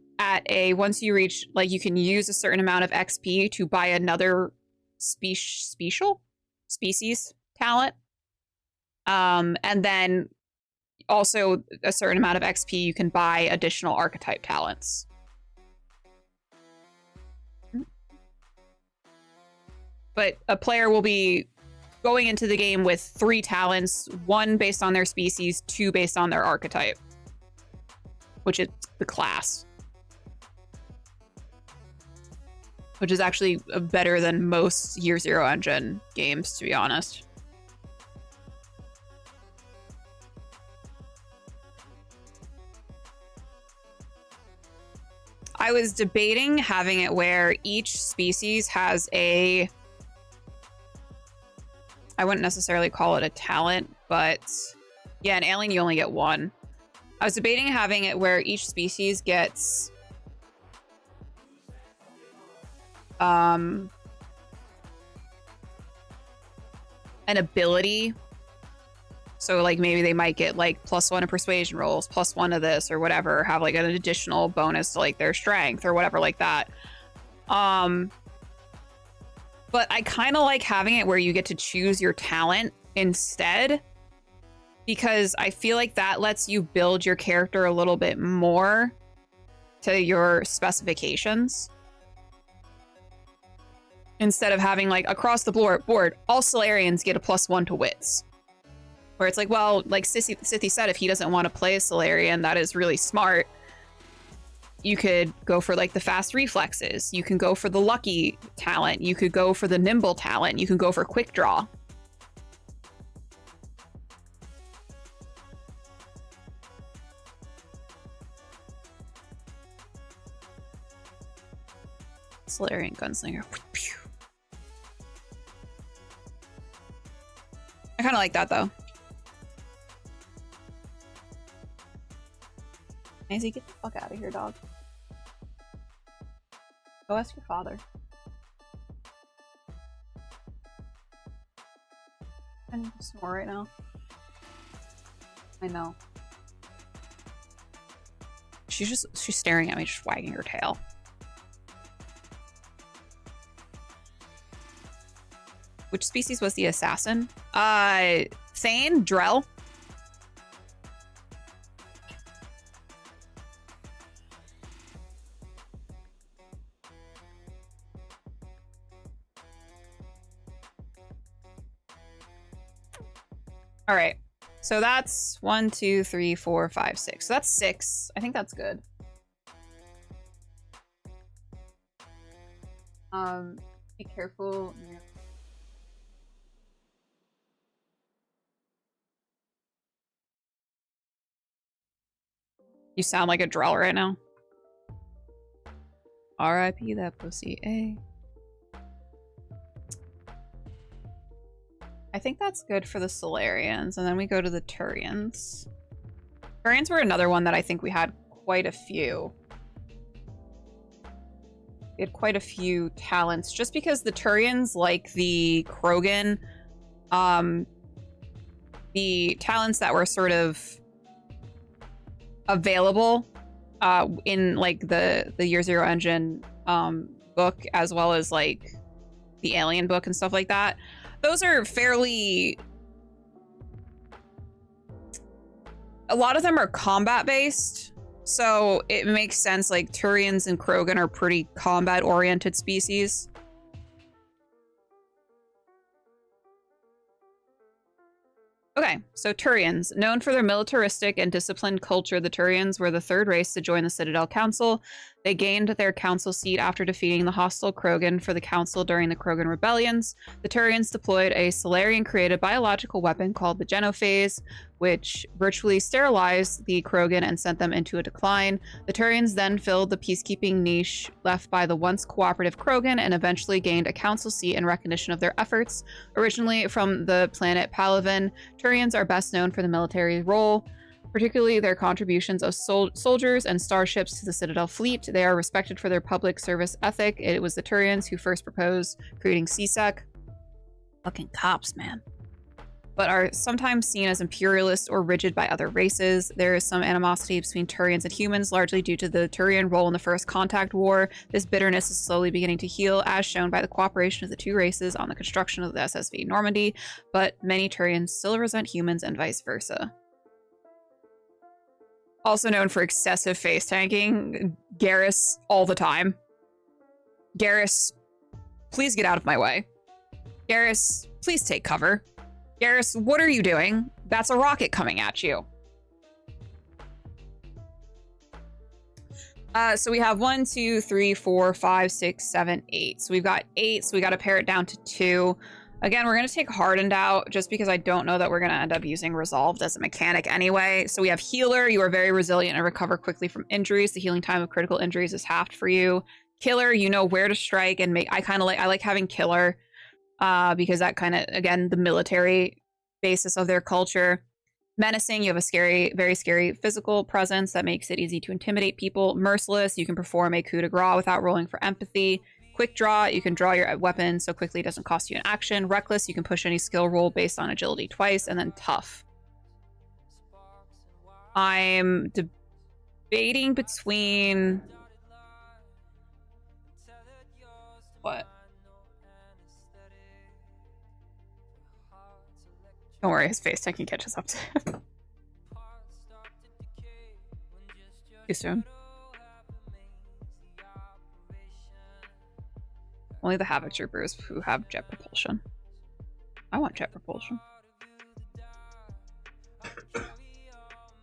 once you reach, like, you can use a certain amount of XP to buy another species talent. And then also a certain amount of XP, you can buy additional archetype talents. But a player will be going into the game with 3 talents, 1 based on their species, 2 based on their archetype, which is the class. Which is actually better than most Year Zero Engine games, to be honest. I was debating having it where each species has a... I wouldn't necessarily call it a talent, but yeah, in Alien you only get 1. I was debating having it where each species gets an ability. So like maybe they might get like +1 to persuasion rolls, +1 to this or whatever, have like an additional bonus to like their strength or whatever like that. But I kind of like having it where you get to choose your talent instead, because I feel like that lets you build your character a little bit more to your specifications. Instead of having like across the board, all Solarians get a +1 to wits. Where it's like, well, like Scythy said, if he doesn't want to play a Solarian that is really smart, you could go for like the fast reflexes. You can go for the lucky talent. You could go for the nimble talent. You can go for quick draw. Solarian gunslinger. I kind of like that though. Maisie, get the fuck out of here, dog. Go ask your father. I need to snore right now. I know. She's staring at me, just wagging her tail. Which species was the assassin? Thane? Drell? All right, so that's 1, 2, 3, 4, 5, 6. So that's 6. I think that's good. Be careful. You sound like a Drell right now. R.I.P. that pussy, eh? I think that's good for the Solarians, and then we go to the Turians. Turians were another one that I think we had quite a few. We had quite a few talents, just because the Turians, like the Krogan, the talents that were sort of available in like the Year Zero Engine book, as well as like the Alien book and stuff like that, those are fairly... A lot of them are combat based, so it makes sense. Like Turians and Krogan are pretty combat oriented species. Okay, so Turians. Known for their militaristic and disciplined culture, the Turians were the third race to join the Citadel Council. They gained their council seat after defeating the hostile Krogan for the council during the Krogan rebellions. The Turians deployed a Solarian-created biological weapon called the Genophage, which virtually sterilized the Krogan and sent them into a decline. The Turians then filled the peacekeeping niche left by the once cooperative Krogan and eventually gained a council seat in recognition of their efforts. Originally from the planet Palaven, Turians are best known for the military role, particularly their contributions of soldiers and starships to the Citadel fleet. They are respected for their public service ethic. It was the Turians who first proposed creating CSEC. Fucking cops, man. But are sometimes seen as imperialist or rigid by other races. There is some animosity between Turians and humans, largely due to the Turian role in the First Contact War. This bitterness is slowly beginning to heal, as shown by the cooperation of the two races on the construction of the SSV Normandy, but many Turians still resent humans and vice versa. Also known for excessive face tanking, Garrus all the time. Garrus, please get out of my way. Garrus, please take cover. Garrus, what are you doing? That's a rocket coming at you. So we have 1, 2, 3, 4, 5, 6, 7, 8. So we've got 8, so we got to pare it down to 2. Again, we're going to take Hardened out just because I don't know that we're going to end up using Resolved as a mechanic anyway. So we have Healer. You are very resilient and recover quickly from injuries. The healing time of critical injuries is halved for you. Killer, you know where to strike and make... I like having Killer because that kind of, again, the military basis of their culture. Menacing, you have a scary, very scary physical presence that makes it easy to intimidate people. Merciless, you can perform a coup de grace without rolling for empathy. Quick Draw, you can draw your weapon so quickly it doesn't cost you an action. Reckless, you can push any skill roll based on agility twice. And then Tough. I'm debating between... What? Don't worry, his face tanking catches up to him. Too soon. Only the Havoc Troopers who have jet propulsion. I want jet propulsion.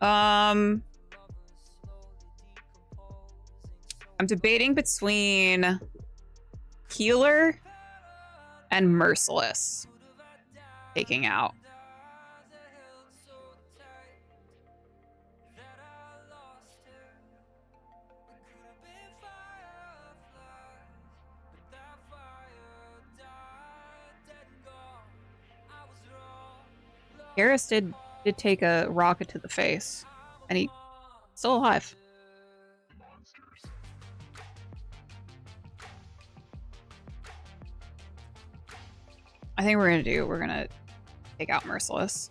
I'm debating between Healer and Merciless taking out. Garrus did take a rocket to the face, and he's still alive. I think we're gonna take out Merciless.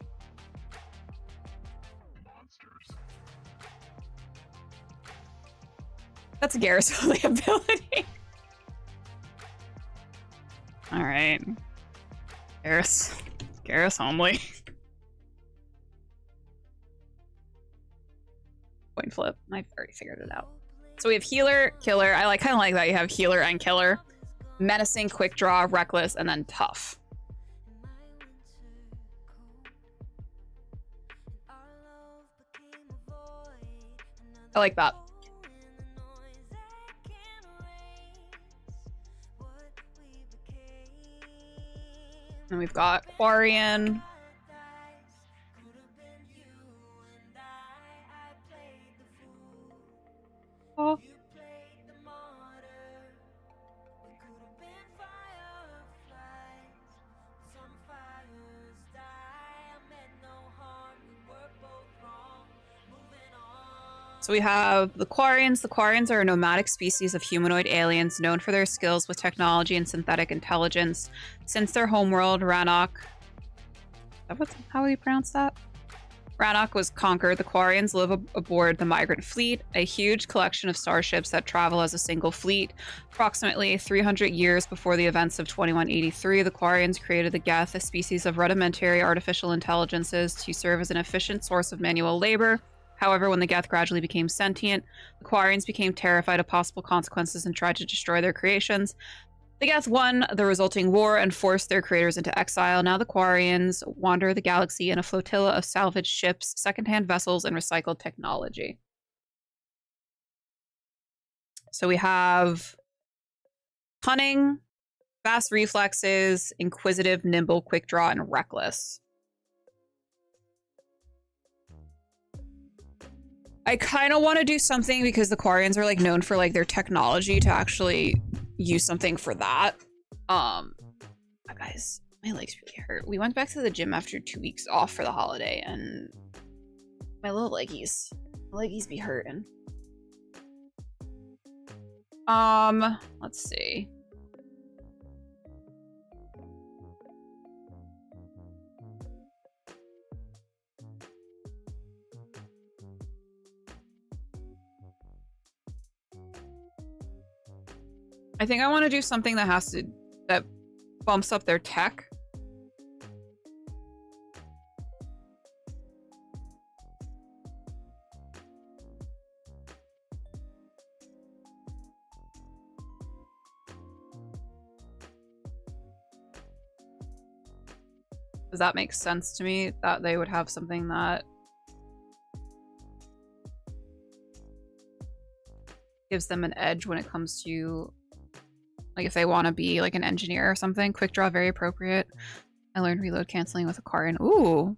That's a Garrus only ability. All right, Garrus only. Coin flip. I've already figured it out. So we have Healer, Killer. I kind of like that you have Healer and Killer. Menacing, Quick Draw, Reckless, and then Tough. I like that. And we've got Quarian. So we have the Quarians. The Quarians are a nomadic species of humanoid aliens known for their skills with technology and synthetic intelligence. Since their homeworld, Rannoch... How do you pronounce that? Rannoch was conquered. The Quarians live aboard the Migrant Fleet, a huge collection of starships that travel as a single fleet. Approximately 300 years before the events of 2183, the Quarians created the Geth, a species of rudimentary artificial intelligences, to serve as an efficient source of manual labor. However, when the Geth gradually became sentient, the Quarians became terrified of possible consequences and tried to destroy their creations. The Geth won the resulting war and forced their creators into exile. Now the Quarians wander the galaxy in a flotilla of salvaged ships, secondhand vessels, and recycled technology. So we have cunning, fast reflexes, inquisitive, nimble, quick draw, and reckless. I kind of want to do something because the Quarians are like known for like their technology to actually use something for that. Guys, my legs really hurt. We went back to the gym after 2 weeks off for the holiday and my little leggies be hurting. Let's see. I think I want to do something that bumps up their tech. Does that make sense to me that they would have something that gives them an edge when it comes to, like, if they want to be like an engineer or something? Quick draw, very appropriate. I learned reload canceling with a Quarian. Ooh.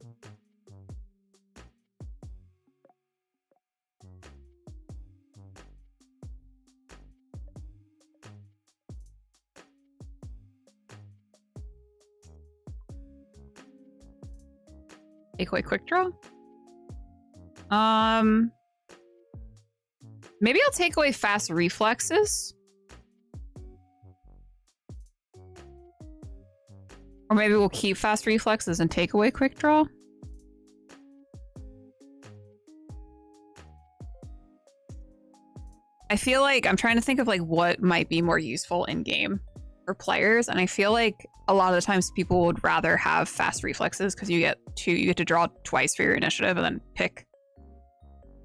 Take away quick draw? Maybe I'll take away fast reflexes. Or maybe we'll keep fast reflexes and take away quick draw. I feel like I'm trying to think of like what might be more useful in game for players, and I feel like a lot of the times people would rather have fast reflexes because you get to draw twice for your initiative and then pick.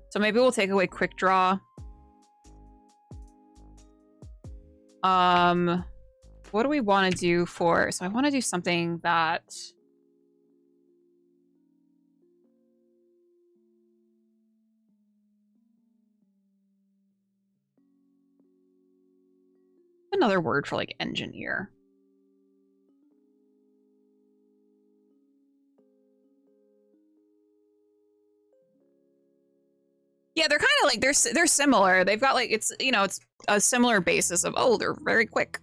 So maybe we'll take away quick draw. What do we want to do for... So I want to do something that... Another word for like engineer. Yeah, they're kind of like, they're similar. They've got like, it's, you know, it's a similar basis of, oh, they're very quick.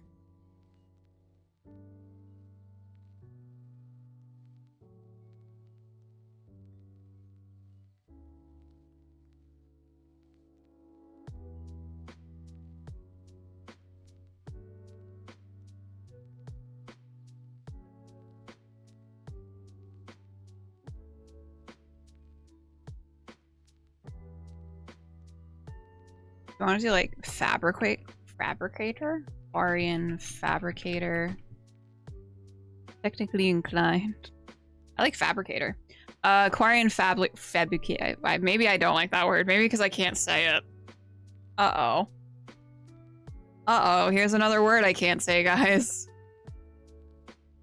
I want to do like fabricator? Quarian fabricator. Technically inclined. I like fabricator. Quarian fabricator. Maybe I don't like that word. Maybe because I can't say it. Uh-oh. Uh-oh, here's another word I can't say, guys.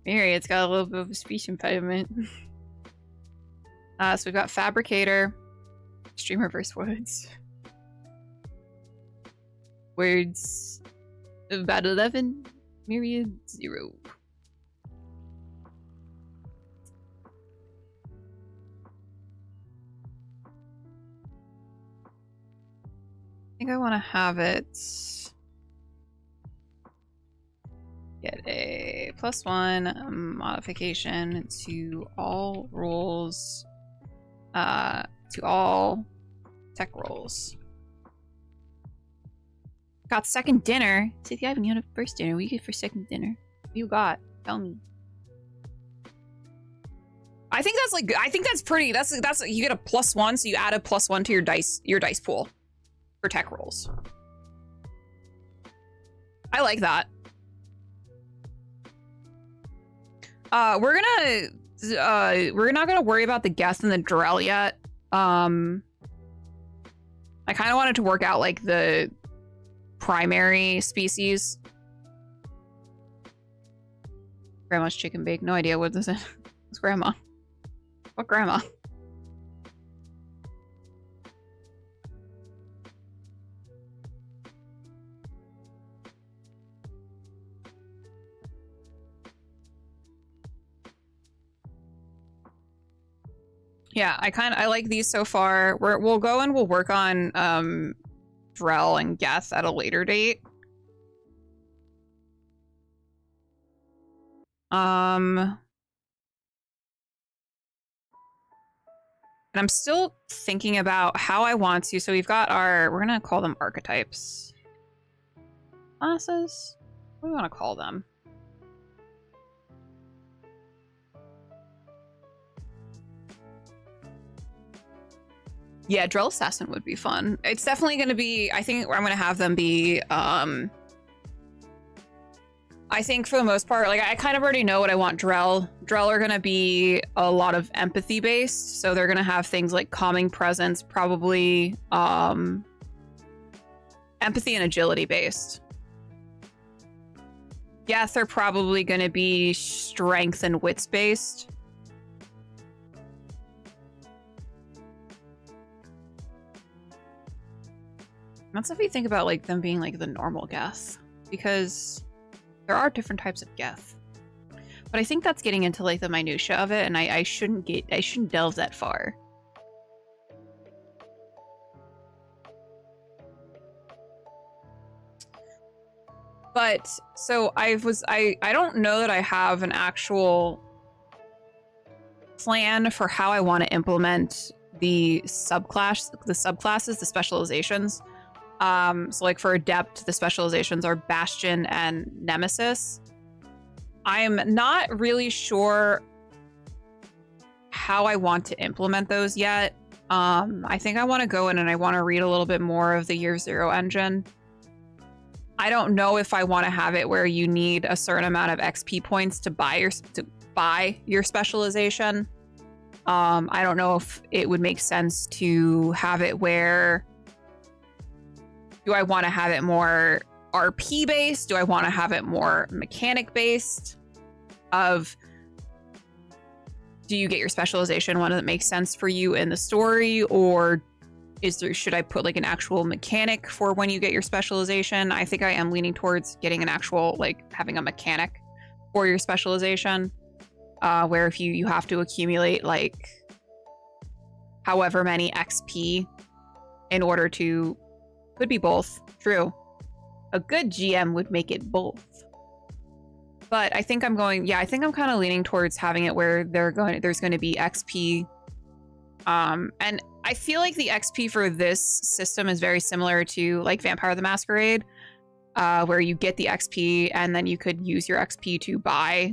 Mary, it's got a little bit of a speech impediment. So we've got fabricator. Stream reverse words. Words about 11, myriad 0. I think I want to have it get a +1 modification to all rolls, to all tech rolls. Got second dinner. See, I haven't had a first dinner. What do you get for second dinner? What you got? Tell me. I think that's like, I think that's pretty, that's you get a +1, so you add a +1 to your dice pool for tech rolls. I like that. We're not gonna worry about the Geth and the Drell yet. I kind of wanted to work out like the primary species. Grandma's chicken bake. No idea what this is. It's grandma. What grandma? Yeah, I like these so far. We'll go and we'll work on Drell and Geth at a later date. And I'm still thinking about how I want to. So we've got we're gonna call them archetypes. Classes? What do we want to call them? Yeah, Drell Assassin would be fun. It's definitely going to be, I think I'm going to have them be, I think for the most part, like I kind of already know what I want Drell. Drell are going to be a lot of empathy based. So they're going to have things like calming presence, probably empathy and agility based. Yes, they're probably going to be strength and wits based. That's if you think about like them being like the normal Geth, because there are different types of Geth. But I think that's getting into like the minutia of it, and I shouldn't delve that far. But so I don't know that I have an actual plan for how I want to implement the subclasses, the specializations. So like for Adept, the specializations are Bastion and Nemesis. I'm not really sure how I want to implement those yet. I think I want to go in and I want to read a little bit more of the Year Zero engine. I don't know if I want to have it where you need a certain amount of XP points to buy your specialization. I don't know if it would make sense to have it where, do I want to have it more RP based? Do I want to have it more mechanic based? Do you get your specialization when it makes sense for you in the story, or should I put like an actual mechanic for when you get your specialization? I think I am leaning towards getting an actual, like having a mechanic for your specialization, where if you have to accumulate like however many XP in order to, could be both, true. A good GM would make it both. But I think I'm kind of leaning towards having it where there's going to be XP. And I feel like the XP for this system is very similar to like Vampire the Masquerade, where you get the XP and then you could use your XP to buy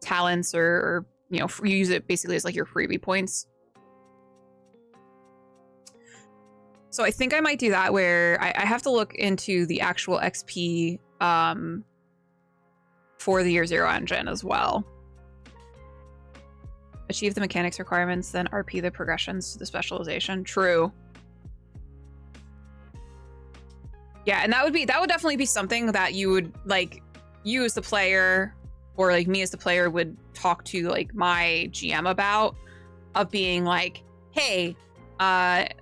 talents or you use it basically as like your freebie points. So I think I might do that, where I have to look into the actual XP for the Year Zero engine as well. Achieve the mechanics requirements, then RP the progressions to the specialization. True. Yeah, and that would definitely be something that you would like, you as the player, or like me as the player, would talk to like my GM about, of being like, hey,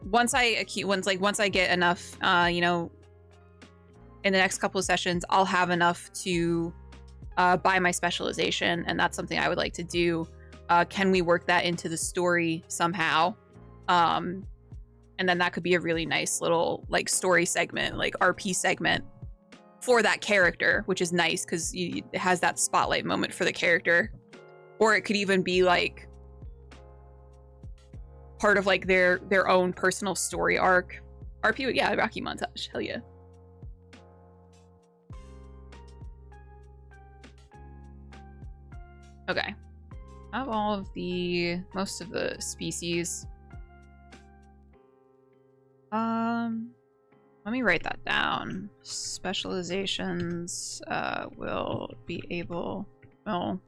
once I get enough, in the next couple of sessions, I'll have enough to buy my specialization, and that's something I would like to do. Can we work that into the story somehow? And then that could be a really nice little like story segment, like RP segment for that character, which is nice because it has that spotlight moment for the character. Or it could even be like part of like their own personal story arc. RP, yeah, Rocky montage, hell yeah. Okay. I have all of most of the species. Let me write that down. Specializations will be able, well,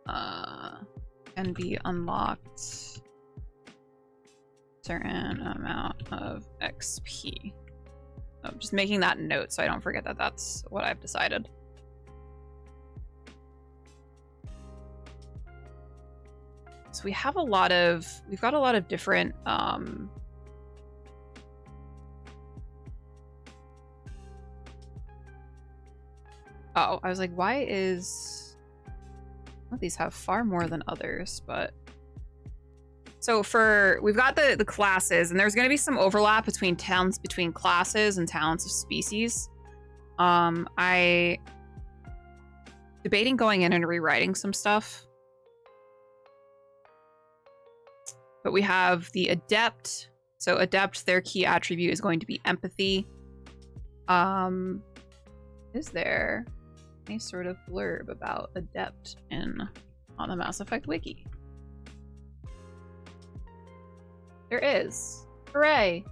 can be unlocked certain amount of XP. So I'm just making that note so I don't forget that that's what I've decided. So we have we've got a lot of different oh, I was like, why is well, these have far more than others, but so we've got the classes, and there's going to be some overlap between classes and talents of species. I debating going in and rewriting some stuff. But we have the adept. So adept, their key attribute is going to be empathy. Is there any sort of blurb about adept on the Mass Effect wiki? There is. Hooray!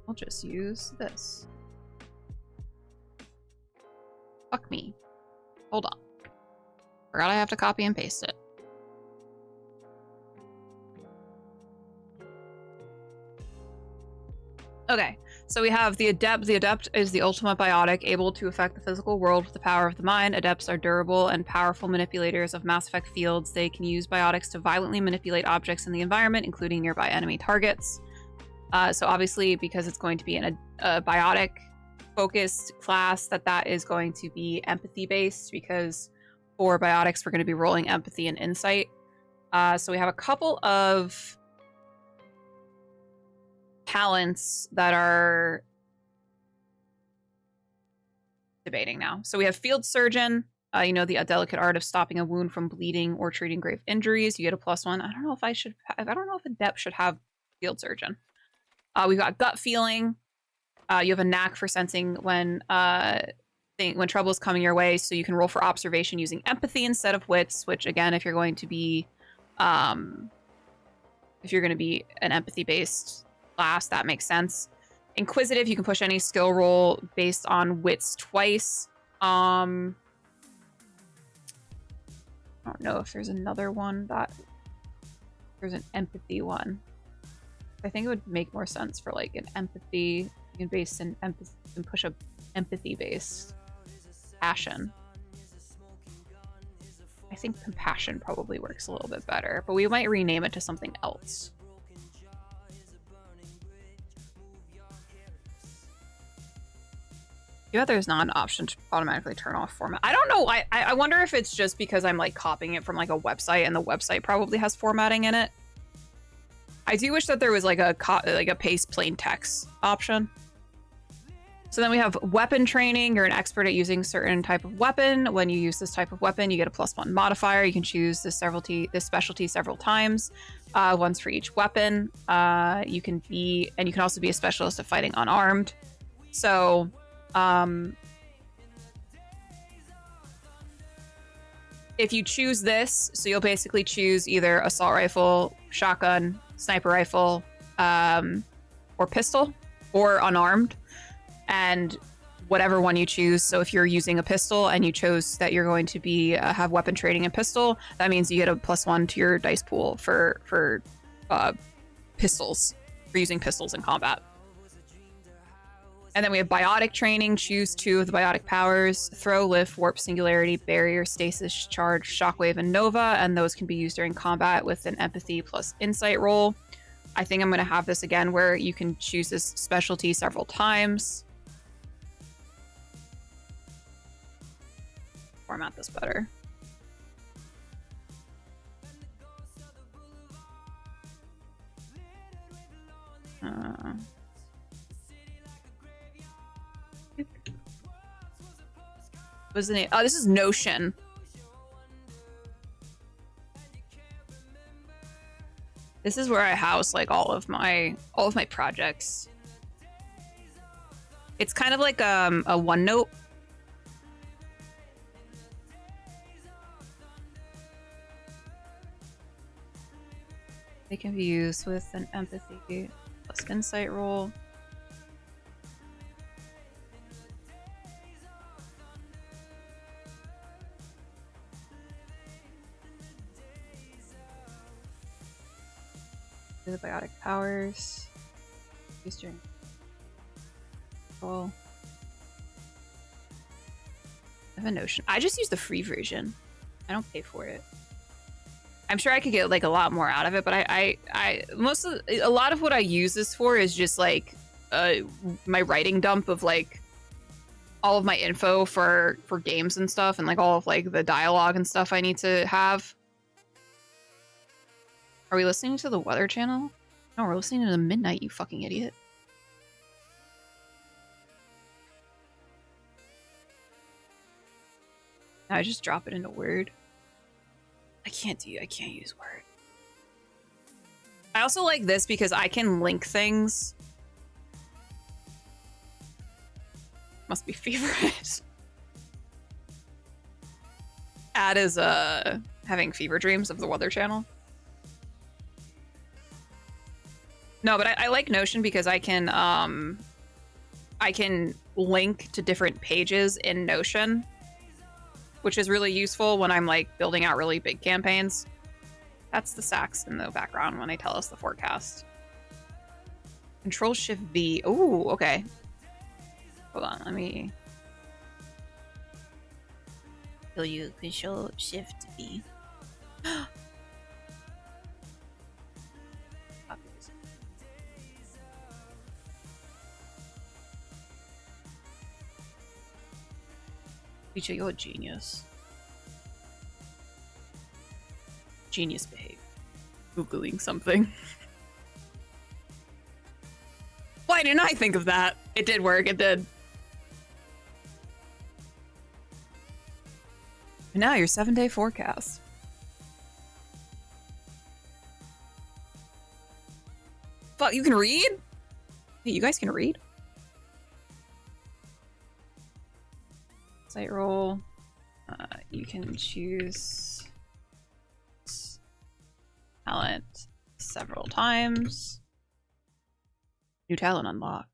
I'll just use this. Fuck me. Hold on. Forgot I have to copy and paste it. Okay, so we have the adept. The adept is the ultimate biotic, able to affect the physical world with the power of the mind. Adepts are durable and powerful manipulators of Mass Effect fields. They can use biotics to violently manipulate objects in the environment, including nearby enemy targets. So obviously, because it's going to be in a biotic-focused class, that is going to be empathy-based, because for biotics, we're going to be rolling empathy and insight. So we have a couple of talents that are debating now. So we have field surgeon, you know, the delicate art of stopping a wound from bleeding or treating grave injuries. You get a +1. I don't know if adept should have field surgeon. We've got gut feeling. You have a knack for sensing when trouble is coming your way, so you can roll for observation using empathy instead of wits, which again, if you're going to be an empathy-based class, that makes sense. Inquisitive, you can push any skill roll based on wits twice. I don't know if there's another one there's an empathy one. I think it would make more sense for like an empathy, you can base an empathy and push a empathy based passion. I think compassion probably works a little bit better, but we might rename it to something else. Yeah, there's not an option to automatically turn off format. I don't know. I wonder if it's just because I'm like copying it from like a website, and the website probably has formatting in it. I do wish that there was like a paste plain text option. So then we have weapon training. You're an expert at using certain type of weapon. When you use this type of weapon, you get a +1 modifier. You can choose this specialty several times, once for each weapon. You can also be a specialist at fighting unarmed. So, if you choose this, so you'll basically choose either assault rifle, shotgun, sniper rifle, or pistol, or unarmed, and whatever one you choose. So if you're using a pistol and you chose that you're going to be have weapon training in pistol, that means you get a +1 to your dice pool for pistols, for using pistols in combat. And then we have biotic training. Choose 2 of the biotic powers: throw, lift, warp, singularity, barrier, stasis, charge, shockwave, and nova. And those can be used during combat with an empathy plus insight roll. I think I'm going to have this again where you can choose this specialty several times. Format this better. What's the name? Oh, this is Notion. This is where I house like all of my projects. It's kind of like a OneNote. They can be used with an empathy plus insight roll. The biotic powers. Used during roll. I have a notion. I just use the free version. I don't pay for it. I'm sure I could get like a lot more out of it, but a lot of what I use this for is just like my writing dump of like all of my info for games and stuff, and like all of like the dialogue and stuff I need to have. Are we listening to the Weather Channel? No, we're listening to the Midnight, you fucking idiot. Now I just drop it into Word. I can't use Word. I also like this because I can link things. Must be favorite. Ad is having fever dreams of the Weather Channel. No, but I like Notion because I can link to different pages in Notion, which is really useful when I'm like building out really big campaigns. That's the sax in the background when they tell us the forecast. Control Shift V. Oh, okay. Hold on, let me. Will you Control Shift V? Feature, you're a genius. Genius behave. Googling something. Why didn't I think of that? It did work, it did. And now your 7-day forecast. Fuck, you can read? Hey, you guys can read? Site roll. You can choose talent several times. New talent unlocked.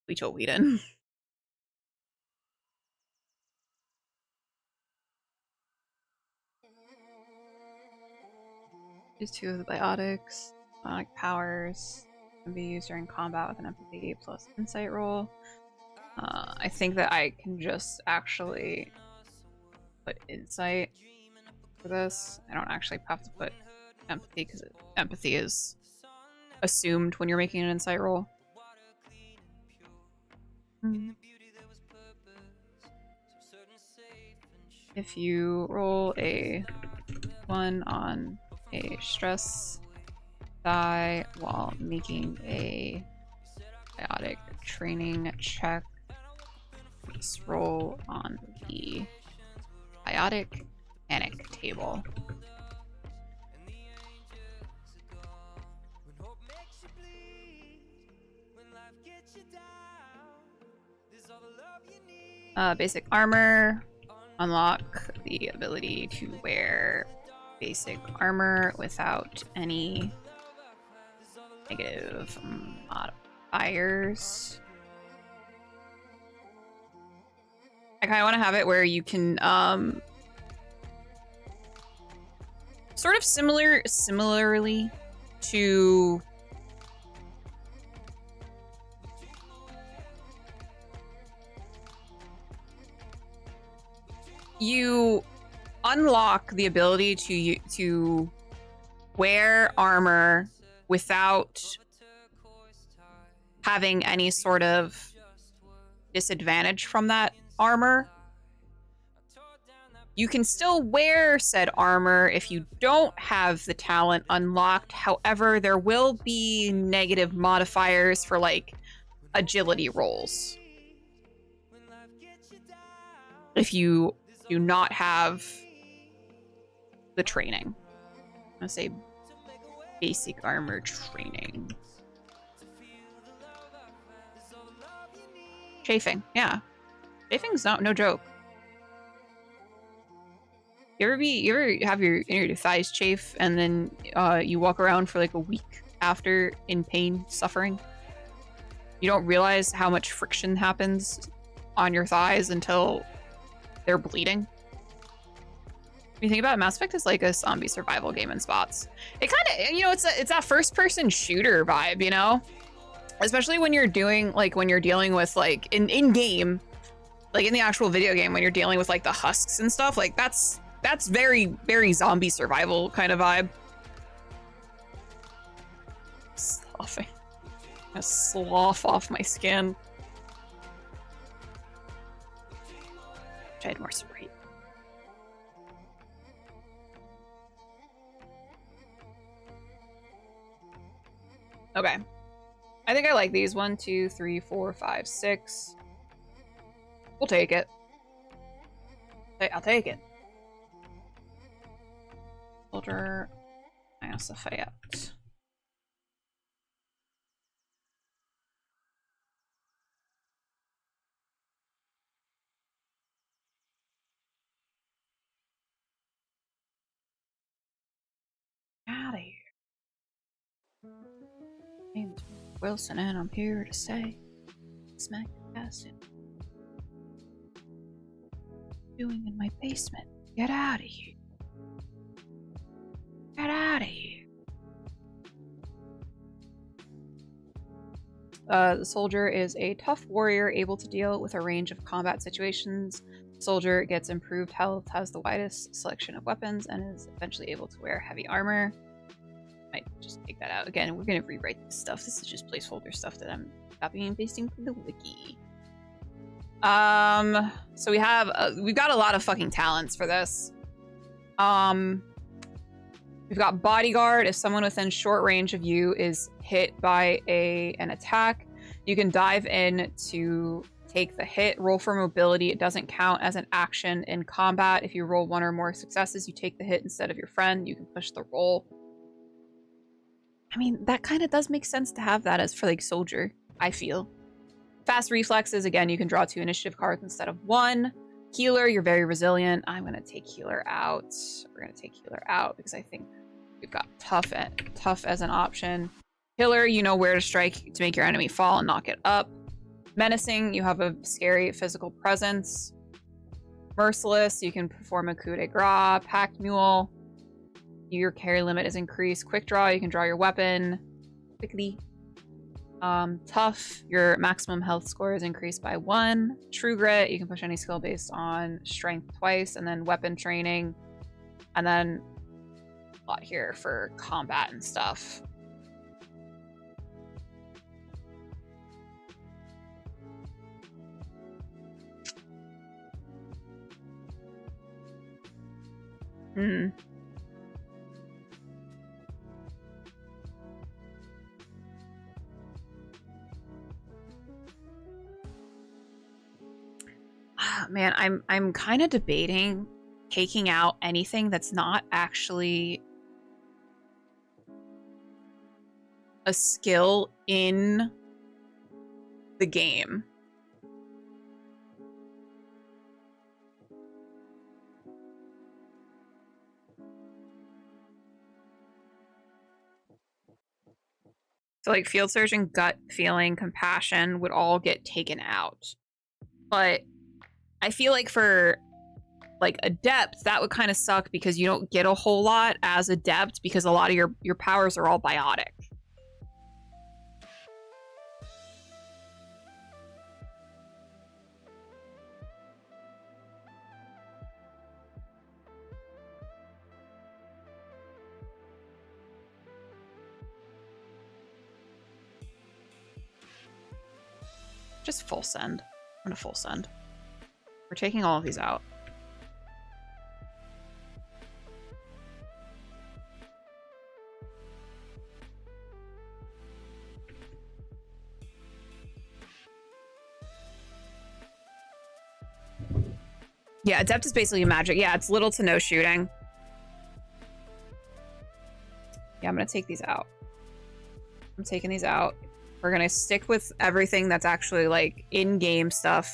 We told Whedon. Use 2 of the biotics. Bionic powers can be used during combat with an empathy plus insight roll. I think that I can just actually put insight for this. I don't actually have to put empathy because empathy is assumed when you're making an insight roll. If you roll a 1 on a stress die while making a biotic training check, just roll on the biotic panic table. Basic armor. Unlock the ability to wear basic armor without any negative modifiers. I kind of want to have it where you can sort of similarly to you unlock the ability to wear armor without having any sort of disadvantage from that armor. You can still wear said armor if you don't have the talent unlocked. However, there will be negative modifiers for like agility rolls if you do not have the training. I'm gonna say Basic armor training. Chafing, chafing's no joke. You ever have your thighs chafe and then you walk around for like a week after in pain, suffering? You don't realize how much friction happens on your thighs until they're bleeding. When you think about it, Mass Effect is like a zombie survival game in spots. It kind of, it's that first person shooter vibe, you know? Especially when you're dealing with like in game, like in the actual video game, when you're dealing with like the husks and stuff, like that's very, very zombie survival kind of vibe. Sloughing. I'm gonna slough off my skin. Wish I had more Sprite. Okay. I think I like these. 1, 2, 3, 4, 5, 6. We'll take it. I'll take it. Soldier. Iosafayette. Out of here. Name's Wilson, and I'm here to say, smack the acid. Doing in my basement. Get out of here. Get out of here. The soldier is a tough warrior able to deal with a range of combat situations. The soldier gets improved health, has the widest selection of weapons, and is eventually able to wear heavy armor. Might just take that out. Again, we're going to rewrite this stuff. This is just placeholder stuff that I'm copying and pasting from the wiki. So we've got a lot of fucking talents for this. We've got bodyguard. If someone within short range of you is hit by an attack, you can dive in to take the hit. Roll for mobility. It doesn't count as an action in combat. If you roll 1 or more successes, you take the hit instead of your friend. You can push the roll. I mean, that kind of does make sense to have that as for like soldier, I feel. Fast reflexes, again, you can draw 2 initiative cards instead of 1. Healer, you're very resilient. I'm going to take healer out. We're going to take healer out because I think we've got tough as an option. Killer, you know where to strike to make your enemy fall and knock it up. Menacing, you have a scary physical presence. Merciless, you can perform a coup de grace. Pack mule, your carry limit is increased. Quick draw, you can draw your weapon quickly. Tough, your maximum health score is increased by 1. True grit, you can push any skill based on strength twice. And then weapon training. And then a lot here for combat and stuff. Man, I'm kind of debating taking out anything that's not actually a skill in the game. So like field surgeon, gut feeling, compassion would all get taken out. But I feel like for like adept, that would kind of suck because you don't get a whole lot as adept because a lot of your powers are all biotic. Just full send. I'm gonna full send. We're taking all of these out. Yeah, adept is basically magic. Yeah, it's little to no shooting. Yeah, I'm gonna take these out. I'm taking these out. We're gonna stick with everything that's actually like in-game stuff.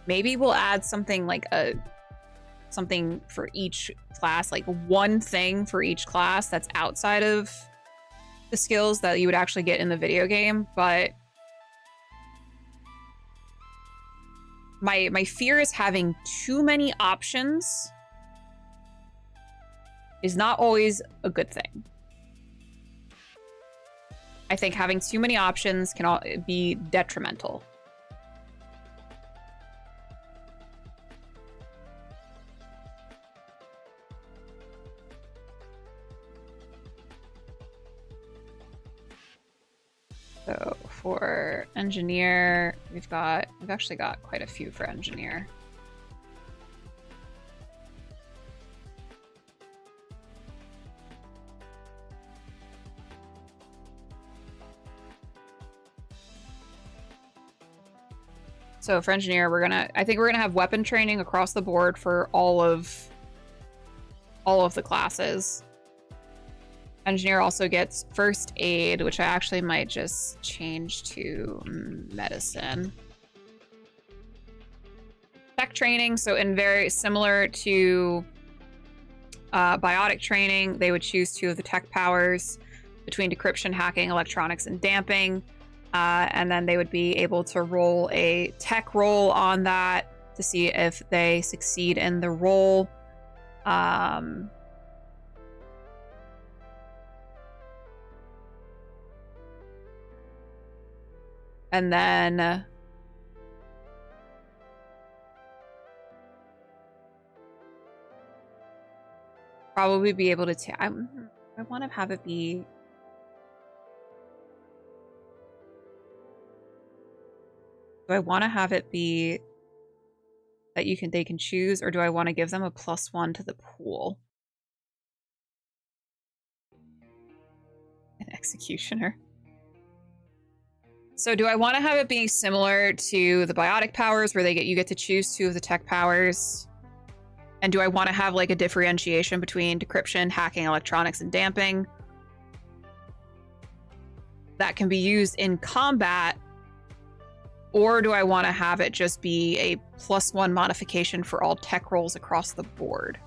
Maybe we'll add something like something for each class, like one thing for each class that's outside of the skills that you would actually get in the video game. But my fear is having too many options is not always a good thing. I think having too many options can be detrimental. So for engineer, we've actually got quite a few for engineer. So for engineer, I think we're gonna have weapon training across the board for all of the classes. Engineer also gets first aid, which I actually might just change to medicine. Tech training, so in very similar to biotic training, they would choose 2 of the tech powers between decryption, hacking, electronics, and damping. And then they would be able to roll a tech roll on that to see if they succeed in the roll. And then probably be able to I want to have it be do I want to have it be that they can choose, or do I want to give them a +1 to the pool? An executioner. So do I want to have it be similar to the biotic powers where you get to choose 2 of the tech powers? And do I want to have like a differentiation between decryption, hacking, electronics, and damping that can be used in combat? Or do I want to have it just be a +1 modification for all tech rolls across the board?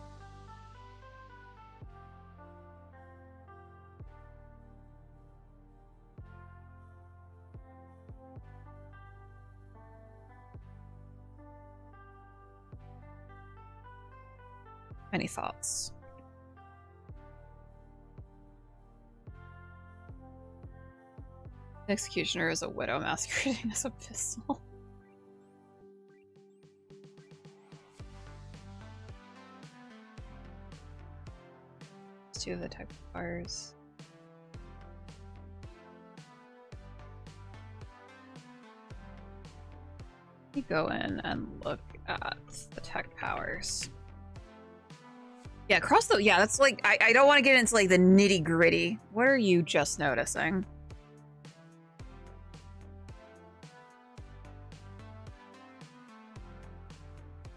Any thoughts? The executioner is a widow masquerading as a pistol. Let's do the type of bars. Let me go in and look at the tech powers. Yeah, that's like, I don't want to get into like the nitty gritty. What are you just noticing?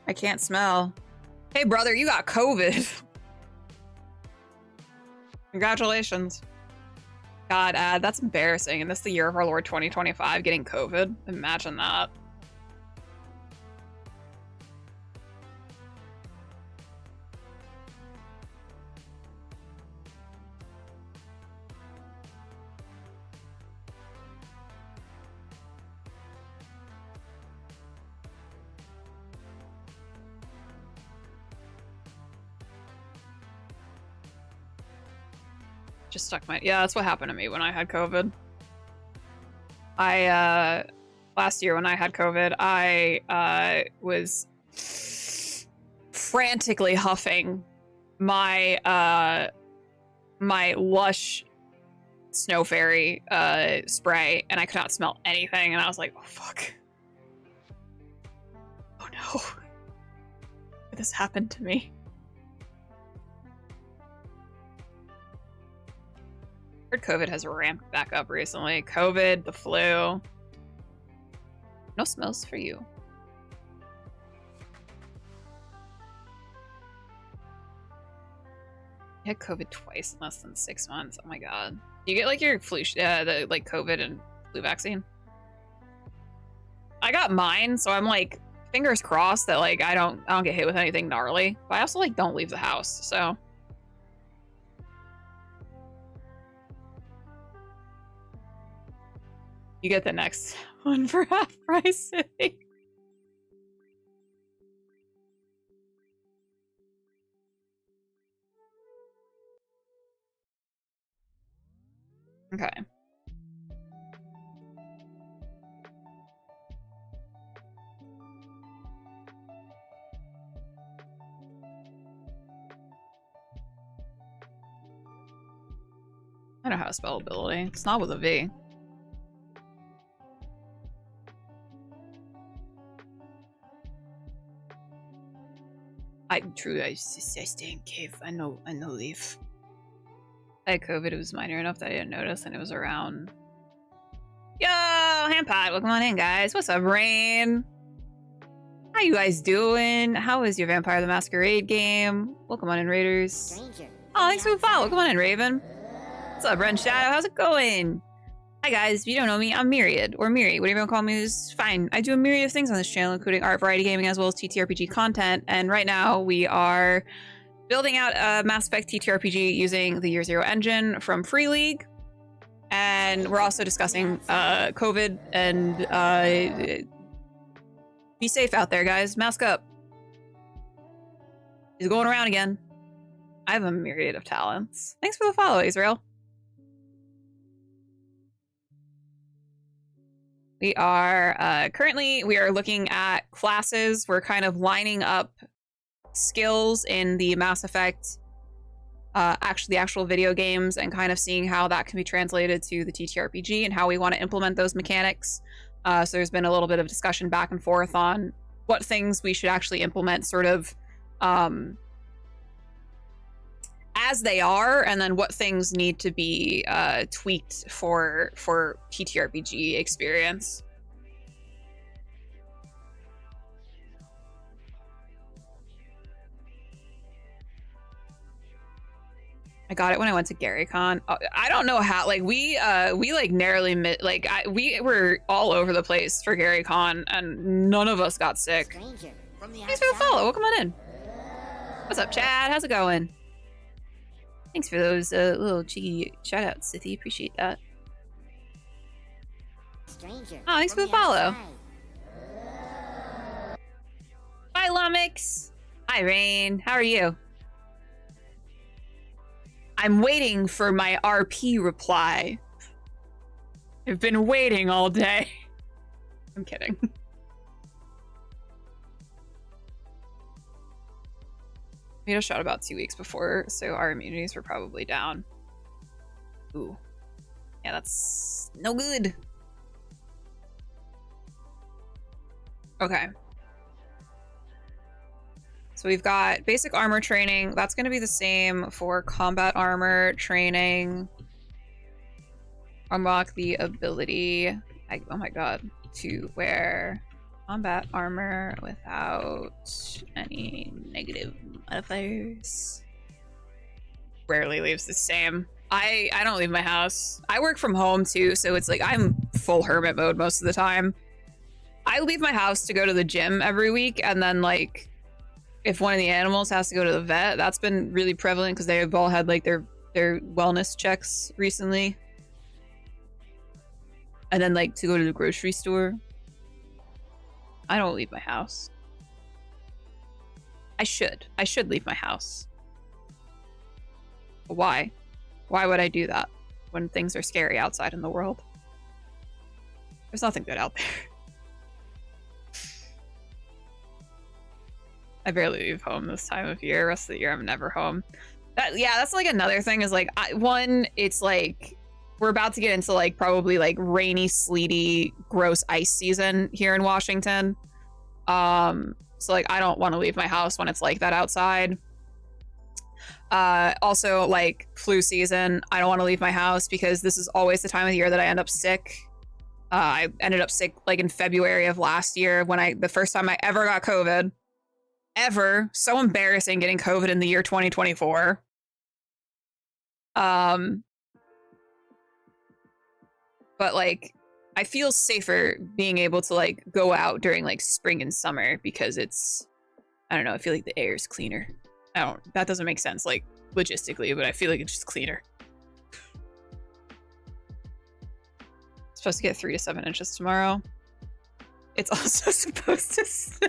I can't smell. Hey brother, you got COVID. Congratulations. God, that's embarrassing. And this is the year of our Lord 2025, getting COVID. Imagine that. Just stuck my... Yeah, that's what happened to me when I had COVID. Last year when I had COVID, I was frantically huffing my my Lush Snow Fairy spray, and I could not smell anything, and I was like, oh fuck. Oh no. This happened to me. Heard COVID has ramped back up recently. COVID, the flu. No smells for you. I had COVID twice in less than 6 months. Oh my god. Do you get like your flu, the like COVID and flu vaccine? I got mine, so I'm like fingers crossed that like I don't get hit with anything gnarly. But I also like don't leave the house, so. You get the next one for half price. Okay. I know how to spell ability. It's not with a V. I stay in cave. I know leaf. I had COVID, it was minor enough that I didn't notice, and it was around. Yo, Handpot, welcome on in, guys. What's up, Rain? How you guys doing? How is your Vampire the Masquerade game? Welcome on in, Raiders. Stranger, Oh, thanks for the follow. Welcome on in, Raven. What's up, Ren Shadow? How's it going? Hi guys, if you don't know me, I'm Myriad, or Miri, whatever you want to call me is fine. I do a myriad of things on this channel, including art, variety gaming, as well as TTRPG content, and right now we are building out a Mass Effect TTRPG using the Year Zero engine from Free League, and we're also discussing COVID, and be safe out there, guys. Mask up. He's going around again. I have a myriad of talents. Thanks for the follow, Israel. We are currently looking at classes. We're kind of lining up skills in the Mass Effect, the actual video games, and kind of seeing how that can be translated to the TTRPG and how we want to implement those mechanics. So there's been a little bit of discussion back and forth on what things we should actually implement sort of as they are, and then what things need to be tweaked for TTRPG experience. I got it when I went to GaryCon. I don't know how, like, we like narrowly we were all over the place for GaryCon, and none of us got sick. stranger from the Thanks for the follow. Welcome on in. What's up, Chad? How's it going? Thanks for those little cheeky shout outs, Sithy. Appreciate that. Stranger Oh, thanks for from the follow. outside. Bye, Lumix. Hi, Rain. How are you? I'm waiting for my RP reply. I've been waiting all day. I'm kidding. We had a shot about 2 weeks before, so our immunities were probably down. Ooh. Yeah, that's no good. Okay. So we've got basic armor training. That's going to be the same for combat armor training. Unlock the ability, oh my god, to wear combat armor without any negative modifiers. Rarely leaves the same. I don't leave my house. I work from home too, so it's like I'm full hermit mode most of the time. I leave my house to go to the gym every week, and then like if one of the animals has to go to the vet, that's been really prevalent because they've all had like their wellness checks recently. And then like to go to the grocery store. I don't leave my house. I should leave my house. But why? Why would I do that when things are scary outside in the world? There's nothing good out there. I barely leave home this time of year. Rest of the year, I'm never home. That's like another thing is like, it's like, we're about to get into like probably like rainy, sleety, gross ice season here in Washington. So like, I don't want to leave my house when it's like that outside. Also like flu season, I don't want to leave my house because this is always the time of the year that I end up sick. I ended up sick like in February of last year when the first time I ever got COVID. Ever. So embarrassing getting COVID in the year 2024. But like, I feel safer being able to like go out during like spring and summer because it's, I don't know, I feel like the air is cleaner. That doesn't make sense like logistically, but I feel like it's just cleaner. Supposed to get 3 to 7 inches tomorrow. It's also supposed to snow.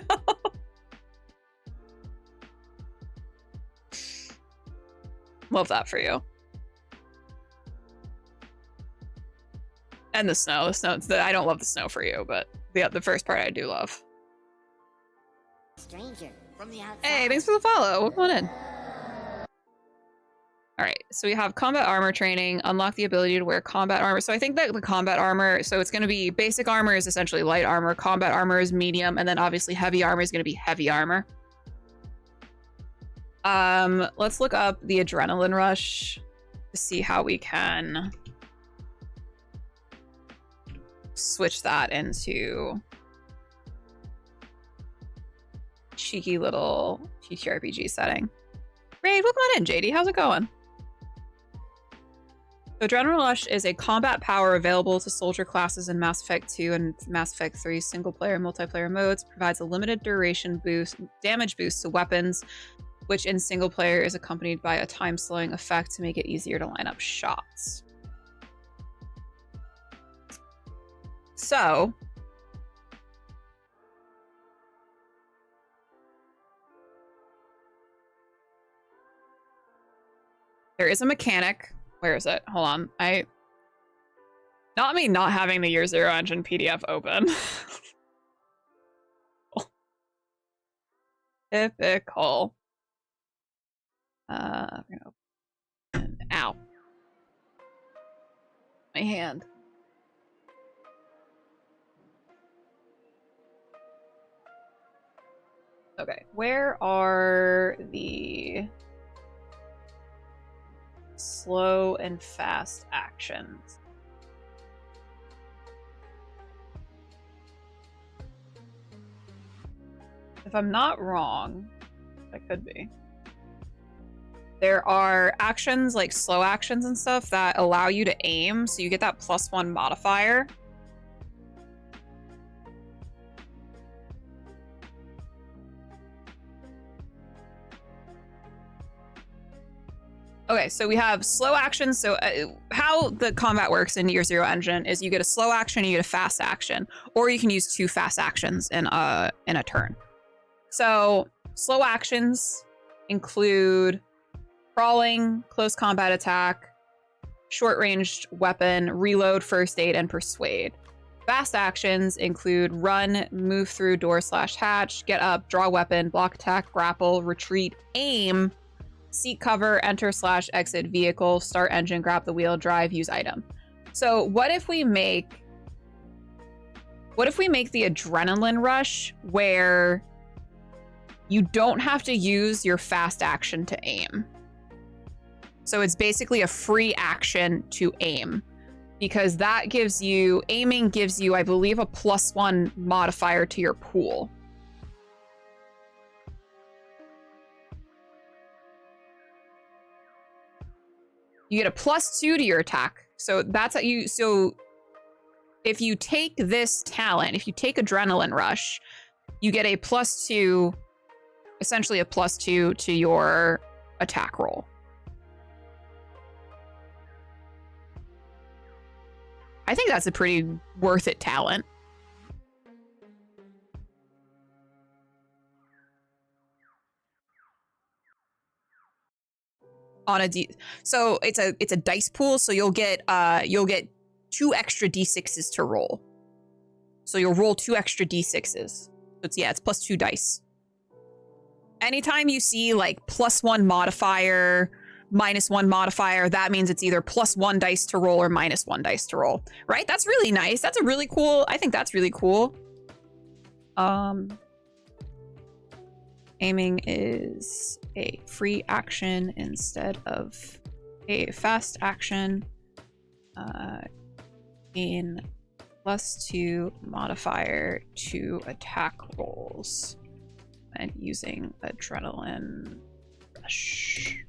Love that for you. And the snow. I don't love the snow for you, but the first part I do love. Stranger from the outside. Hey, thanks for the follow. Welcome on in. All right, so we have combat armor training, unlock the ability to wear combat armor. So I think that the combat armor, so it's going to be basic armor is essentially light armor, combat armor is medium, and then obviously heavy armor is going to be heavy armor. Let's look up the adrenaline rush to see how we can switch that into cheeky little TTRPG setting. Raid, welcome on in, JD. How's it going? Adrenaline Rush is a combat power available to soldier classes in Mass Effect 2 and Mass Effect 3 single-player and multiplayer modes. Provides a limited duration damage boost to weapons, which in single-player is accompanied by a time-slowing effect to make it easier to line up shots. So, there is a mechanic. Where is it? Hold on. Not me not having the Year Zero Engine PDF open. Typical. I'm gonna open. Ow. My hand. Okay, where are the slow and fast actions? If I'm not wrong, I could be. There are actions like slow actions and stuff that allow you to aim, so you get that +1 modifier. Okay, so we have slow actions. So how the combat works in Year Zero Engine is you get a slow action, you get a fast action, or you can use 2 fast actions in a turn. So slow actions include crawling, close combat attack, short-ranged weapon, reload, first aid, and persuade. Fast actions include run, move through door/hatch, get up, draw weapon, block attack, grapple, retreat, aim, seek cover, enter/exit vehicle, start engine, grab the wheel, drive, use item. So what if we make the adrenaline rush where you don't have to use your fast action to aim? So it's basically a free action to aim, because that gives you, aiming gives you, I believe, a +1 modifier to your pool. You get a +2 to your attack. So that's how you, so if you take this talent, if you take Adrenaline Rush, you get a +2, essentially a +2 to your attack roll. I think that's a pretty worth it talent. On a so it's a dice pool, so you'll get 2 extra d6s to roll. So you'll roll 2 extra d6s. So it's +2 dice. Anytime you see like +1 modifier, -1 modifier, that means it's either +1 dice to roll or -1 dice to roll. Right? That's really nice. That's a really cool, I think that's really cool. Aiming is a free action instead of a fast action. In +2 modifier to attack rolls and using Adrenaline Rush.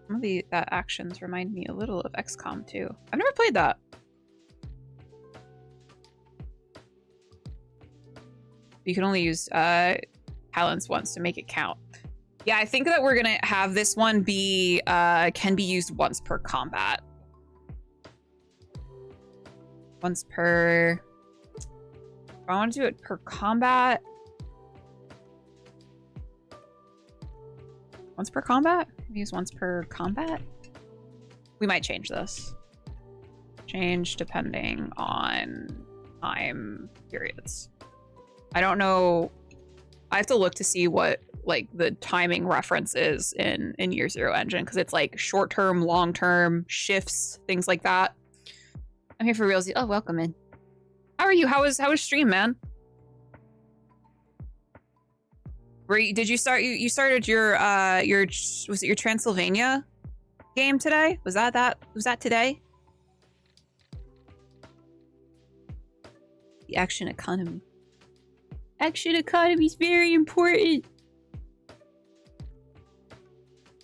Some of the actions remind me a little of XCOM too. I've never played that. You can only use talents once to make it count. Yeah, I think that we're gonna have this one be can be used once per combat. Once per. I want to do it per combat. Once per combat? Use once per combat? We might change this. Change depending on time periods. I don't know. I have to look to see what like the timing reference is in Year Zero Engine, because it's like short term, long term, shifts, things like that. I'm here for realsy. Oh, welcome in. How are you? How was stream, man? Did you start? You started your was it your Transylvania game today? Was that today? The action economy. Action economy is very important.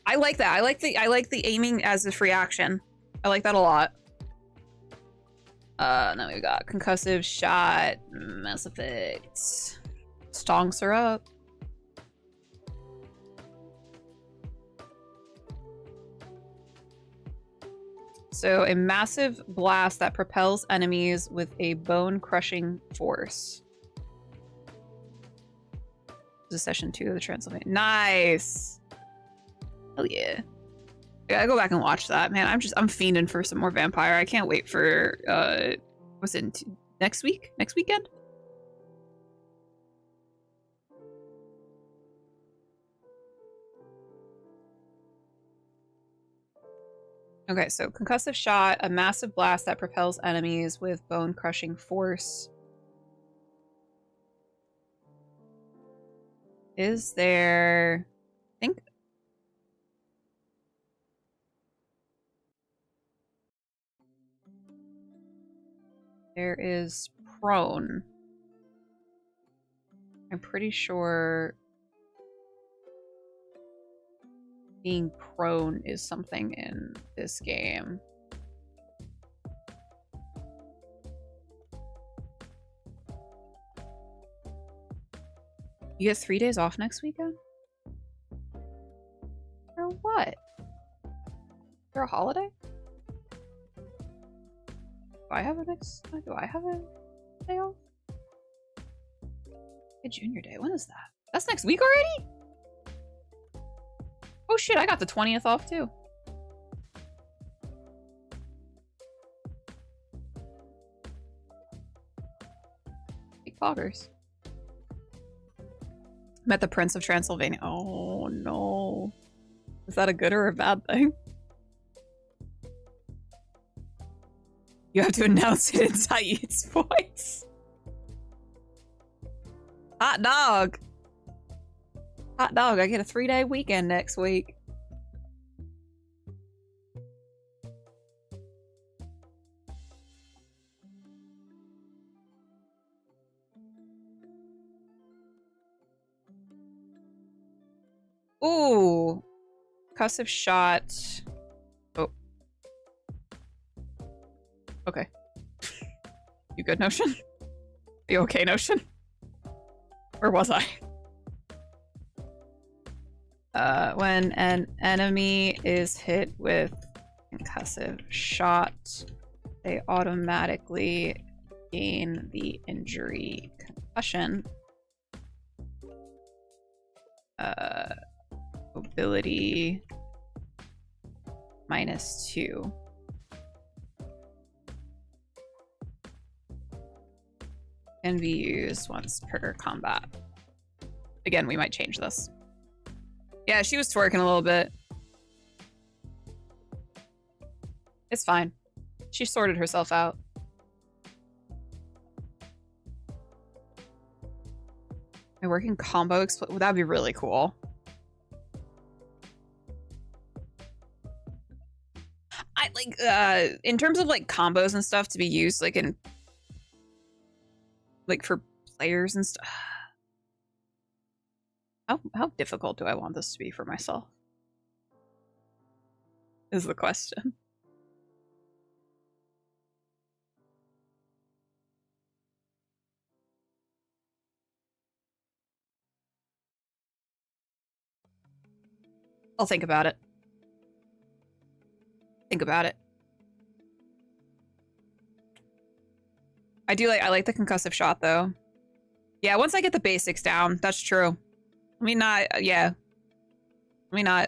I like that. I like the aiming as a free action. I like that a lot. Then we've got concussive shot, Mass Effect, stonks her up. So a massive blast that propels enemies with a bone-crushing force. This is session 2 of the Transylvania. Nice. Hell yeah. I gotta go back and watch that, man. I'm fiending for some more vampire. I can't wait for what's it next week? Next weekend? Okay, so concussive shot, a massive blast that propels enemies with bone-crushing force. Is there... I think... There is prone. I'm pretty sure being prone is something in this game. You get 3 days off next weekend? For what? For a holiday? Do I have a day off? Hey, Junior Day, when is that? That's next week already? Oh shit, I got the 20th off too. Big poggers. Met the Prince of Transylvania. Oh no. Is that a good or a bad thing? You have to announce it in Saeed's voice. Hot dog. Hot dog, I get a 3-day weekend next week. Ooh. Concussive shot. Oh. Okay. You good, Notion? Are you okay, Notion? Where was I? When an enemy is hit with concussive shot, they automatically gain the injury concussion. Mobility -2. Can be used once per combat. Again, we might change this. Yeah, she was twerking a little bit. It's fine. She sorted herself out. My working combo well, that'd be really cool. I like in terms of like combos and stuff to be used like in like for players and stuff. How difficult do I want this to be for myself? is the question. I'll think about it. Think about it. I like the concussive shot though. Yeah, once I get the basics down, that's true. Let me not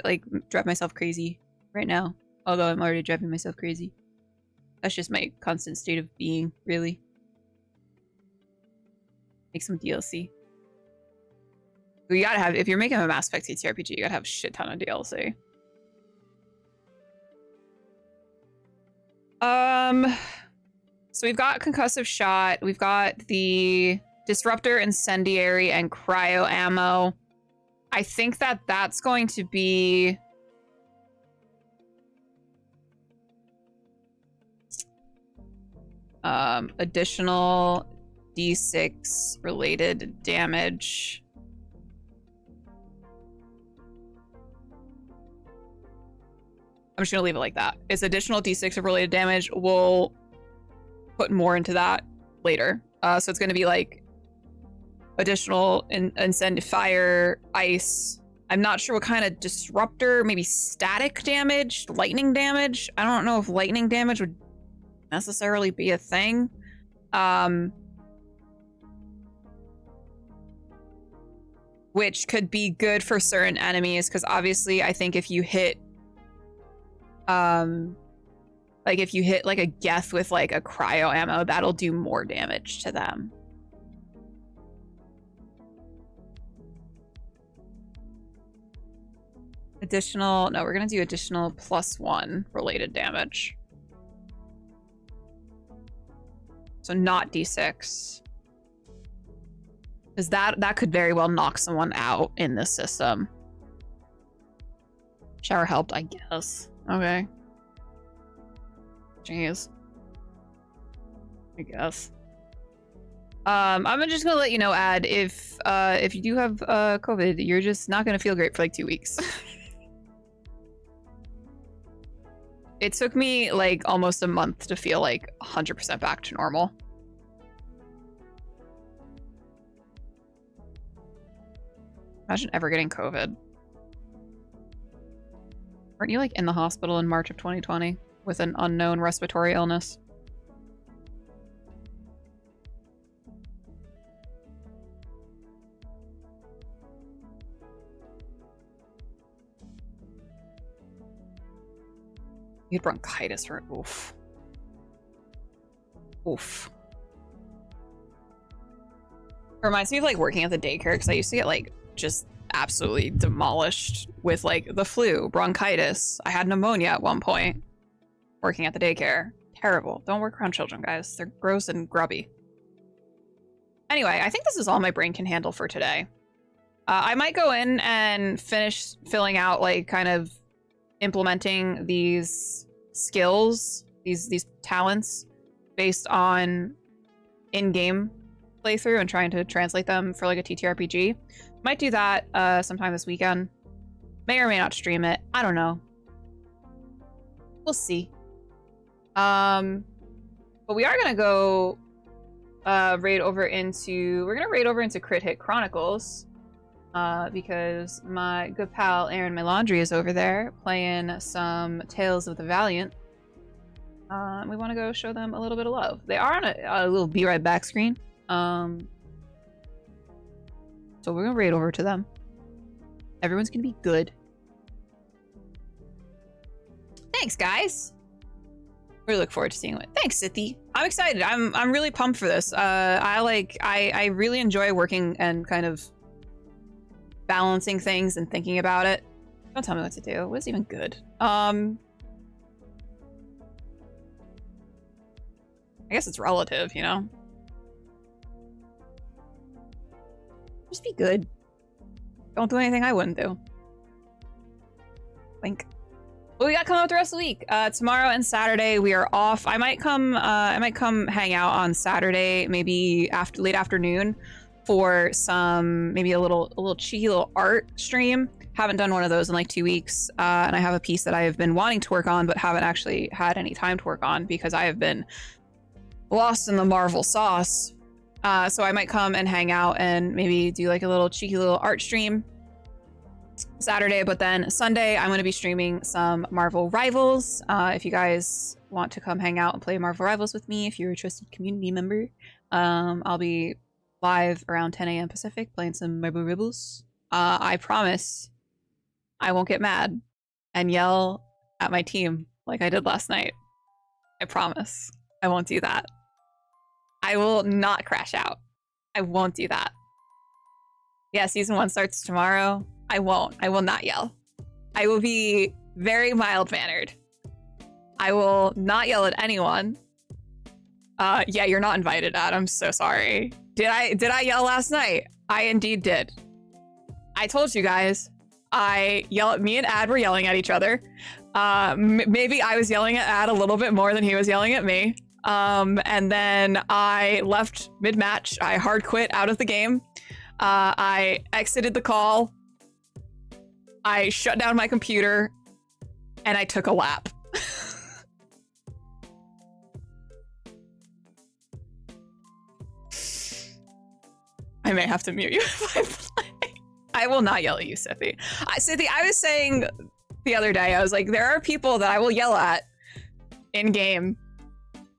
like drive myself crazy right now. Although I'm already driving myself crazy. That's just my constant state of being, really. Make some DLC. You gotta have, if you're making a Mass Effect TTRPG, you gotta have a shit ton of DLC. So we've got concussive shot, we've got the disruptor, incendiary, and cryo ammo. I think that that's going to be additional D6 related damage. I'm just gonna leave it like that. It's additional D6 of related damage. We'll put more into that later. So it's gonna be like additional incend fire, ice. I'm not sure what kind of disruptor, maybe static damage, lightning damage. I don't know if lightning damage would necessarily be a thing. Which could be good for certain enemies, because obviously I think if you hit like if you hit like a Geth with like a cryo ammo, that'll do more damage to them. Additional, no, we're gonna do additional +1 related damage. So not D6. Because that could very well knock someone out in this system. Shower helped, I guess. Okay. Jeez. I guess. I'm just gonna let you know, Ad, if you do have COVID, you're just not gonna feel great for like 2 weeks. It took me like almost a month to feel like 100% back to normal. Imagine ever getting COVID. Weren't you like in the hospital in March of 2020 with an unknown respiratory illness? You had bronchitis for oof. Oof. It reminds me of like working at the daycare, because I used to get like just absolutely demolished with like the flu, bronchitis. I had pneumonia at one point working at the daycare. Terrible. Don't work around children, guys. They're gross and grubby. Anyway, I think this is all my brain can handle for today. I might go in and finish filling out like kind of implementing these skills, these talents based on in-game playthrough and trying to translate them for like a TTRPG. Might do that sometime this weekend. May or may not stream it. I don't know. We'll see. But we are gonna go raid over into Crit Hit Chronicles. Because my good pal Aaron Melandri is over there playing some Tales of the Valiant. We want to go show them a little bit of love. They are on a little Be Right Back screen. So we're gonna raid over to them. Everyone's gonna be good. Thanks, guys. Really look forward to seeing it. Thanks, Sithi. I'm excited. I'm really pumped for this. I really enjoy working and kind of balancing things and thinking about it. Don't tell me what to do. What's even good? I guess it's relative, you know? Just be good. Don't do anything I wouldn't do. Wink. What we got coming up the rest of the week? Tomorrow and Saturday we are off. I might come hang out on Saturday, maybe late afternoon. for some, maybe a little cheeky little art stream. Haven't done one of those in like 2 weeks. And I have a piece that I have been wanting to work on, but haven't actually had any time to work on because I have been lost in the Marvel sauce. So I might come and hang out and maybe do like a little cheeky little art stream Saturday, but then Sunday I'm going to be streaming some Marvel Rivals. If you guys want to come hang out and play Marvel Rivals with me, if you're a trusted community member, I'll be live around 10 a.m. Pacific playing some Marvel Rivals. I promise I won't get mad and yell at my team like I did last night. I promise I won't do that. I will not crash out. I won't do that. Yeah, season 1 starts tomorrow. I won't. I will not yell. I will be very mild-mannered. I will not yell at anyone. Yeah, you're not invited, Ad. I'm so sorry. Did I yell last night? I indeed did. I told you guys. Me and Ad were yelling at each other. Maybe I was yelling at Ad a little bit more than he was yelling at me. And then I left mid-match. I hard quit out of the game. I exited the call. I shut down my computer and I took a lap. I may have to mute you if I play. I will not yell at you, Sithy. Sithy, I was saying the other day, I was like, there are people that I will yell at in game,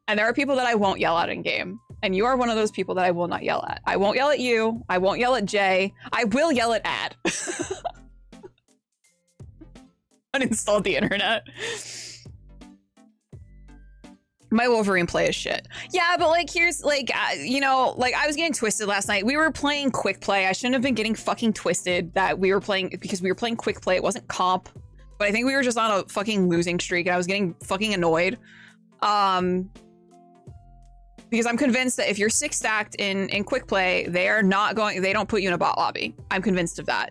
and there are people that I won't yell at in game. And you are one of those people that I will not yell at. I won't yell at you. I won't yell at Jay. I will yell at Ad. Uninstalled the internet. My Wolverine play is shit. Yeah, but like, here's like, you know, like I was getting twisted last night. We were playing quick play. I shouldn't have been getting fucking twisted that we were playing, because we were playing quick play. It wasn't comp, but I think we were just on a fucking losing streak and I was getting fucking annoyed. Because I'm convinced that if you're 6 stacked in quick play, they don't put you in a bot lobby. I'm convinced of that.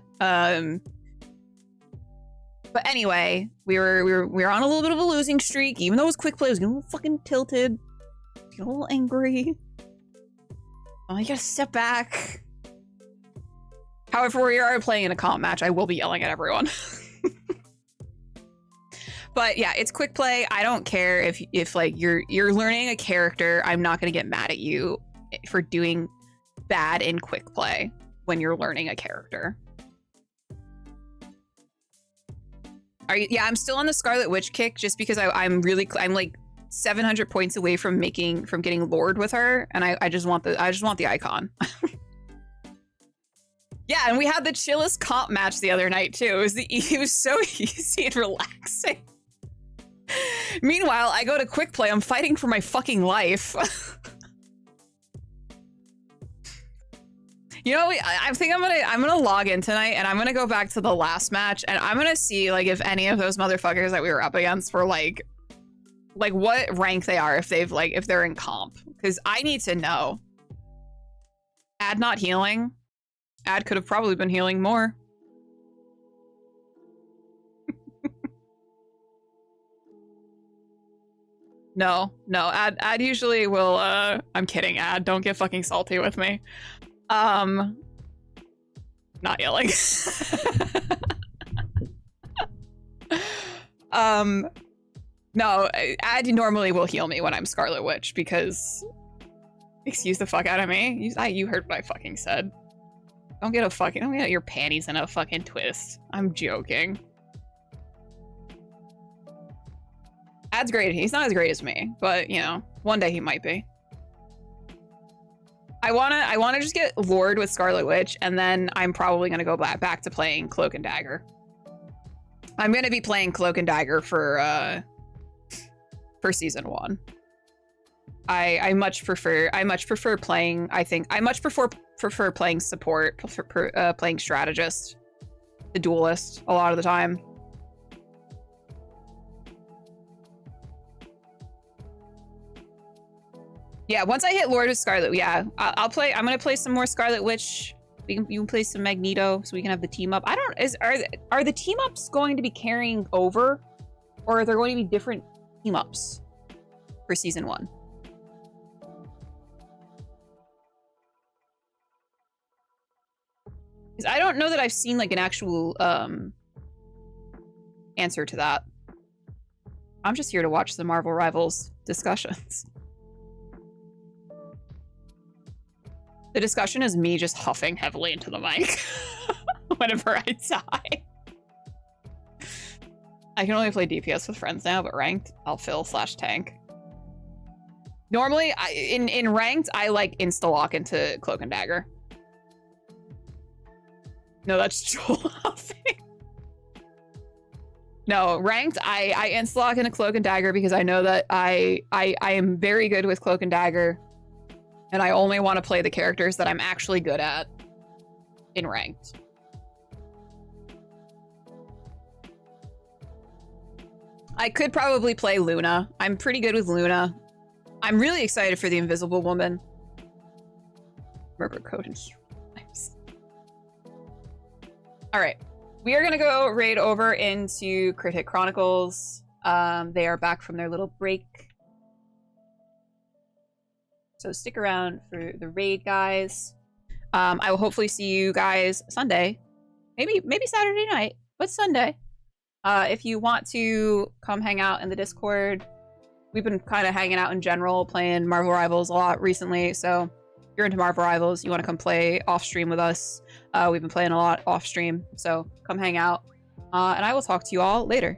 But anyway, we were on a little bit of a losing streak, even though it was quick play. I was getting a little fucking tilted, getting a little angry. Oh, I gotta step back. However, we are playing in a comp match. I will be yelling at everyone. But yeah, it's quick play. I don't care if like you're learning a character. I'm not gonna get mad at you for doing bad in quick play when you're learning a character. Yeah, I'm still on the Scarlet Witch kick just because I'm like 700 points away from getting Lord with her, and I just want the icon. Yeah, and we had the chillest comp match the other night too. It was so easy and relaxing. Meanwhile, I go to quick play. I'm fighting for my fucking life. You know, I think I'm gonna log in tonight and I'm gonna go back to the last match and I'm gonna see like if any of those motherfuckers that we were up against were like what rank they are, if they're in comp, because I need to know. Ad not healing. Ad could have probably been healing more. No, Ad usually will, I'm kidding, Ad, don't get fucking salty with me. Not yelling. No, Ad normally will heal me when I'm Scarlet Witch because, excuse the fuck out of me. You heard what I fucking said. Don't get your panties in a fucking twist. I'm joking. Ad's great. He's not as great as me, but you know, one day he might be. I wanna just get Lord with Scarlet Witch, and then I'm probably gonna go back to playing Cloak and Dagger. I'm gonna be playing Cloak and Dagger for season 1. I much prefer playing. I much prefer playing support, playing strategist, the duelist a lot of the time. Yeah, once I hit Lord of Scarlet, yeah, I'm gonna play some more Scarlet Witch. You can play some Magneto, so we can have the team up. Are the team ups going to be carrying over, or are there going to be different team ups for season 1? Because I don't know that I've seen like an actual answer to that. I'm just here to watch the Marvel Rivals discussions. The discussion is me just huffing heavily into the mic whenever I die. I can only play DPS with friends now, but ranked, I'll fill/tank. Normally, in ranked, I like insta-lock into Cloak and Dagger. No, that's Joel huffing. No, ranked, I insta-lock into Cloak and Dagger because I know that I am very good with Cloak and Dagger, and I only want to play the characters that I'm actually good at in ranked. I could probably play Luna. I'm pretty good with Luna. I'm really excited for the Invisible Woman. Murder Code and Nice. All right. We are going to go raid over into Crit Hit Chronicles. They are back from their little break. So stick around for the raid, guys. I will hopefully see you guys Sunday. Maybe Saturday night. What's Sunday? If you want to come hang out in the Discord, we've been kind of hanging out in general, playing Marvel Rivals a lot recently. So if you're into Marvel Rivals, you want to come play off stream with us. We've been playing a lot off stream, so come hang out. And I will talk to you all later.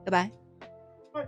Goodbye. Bye.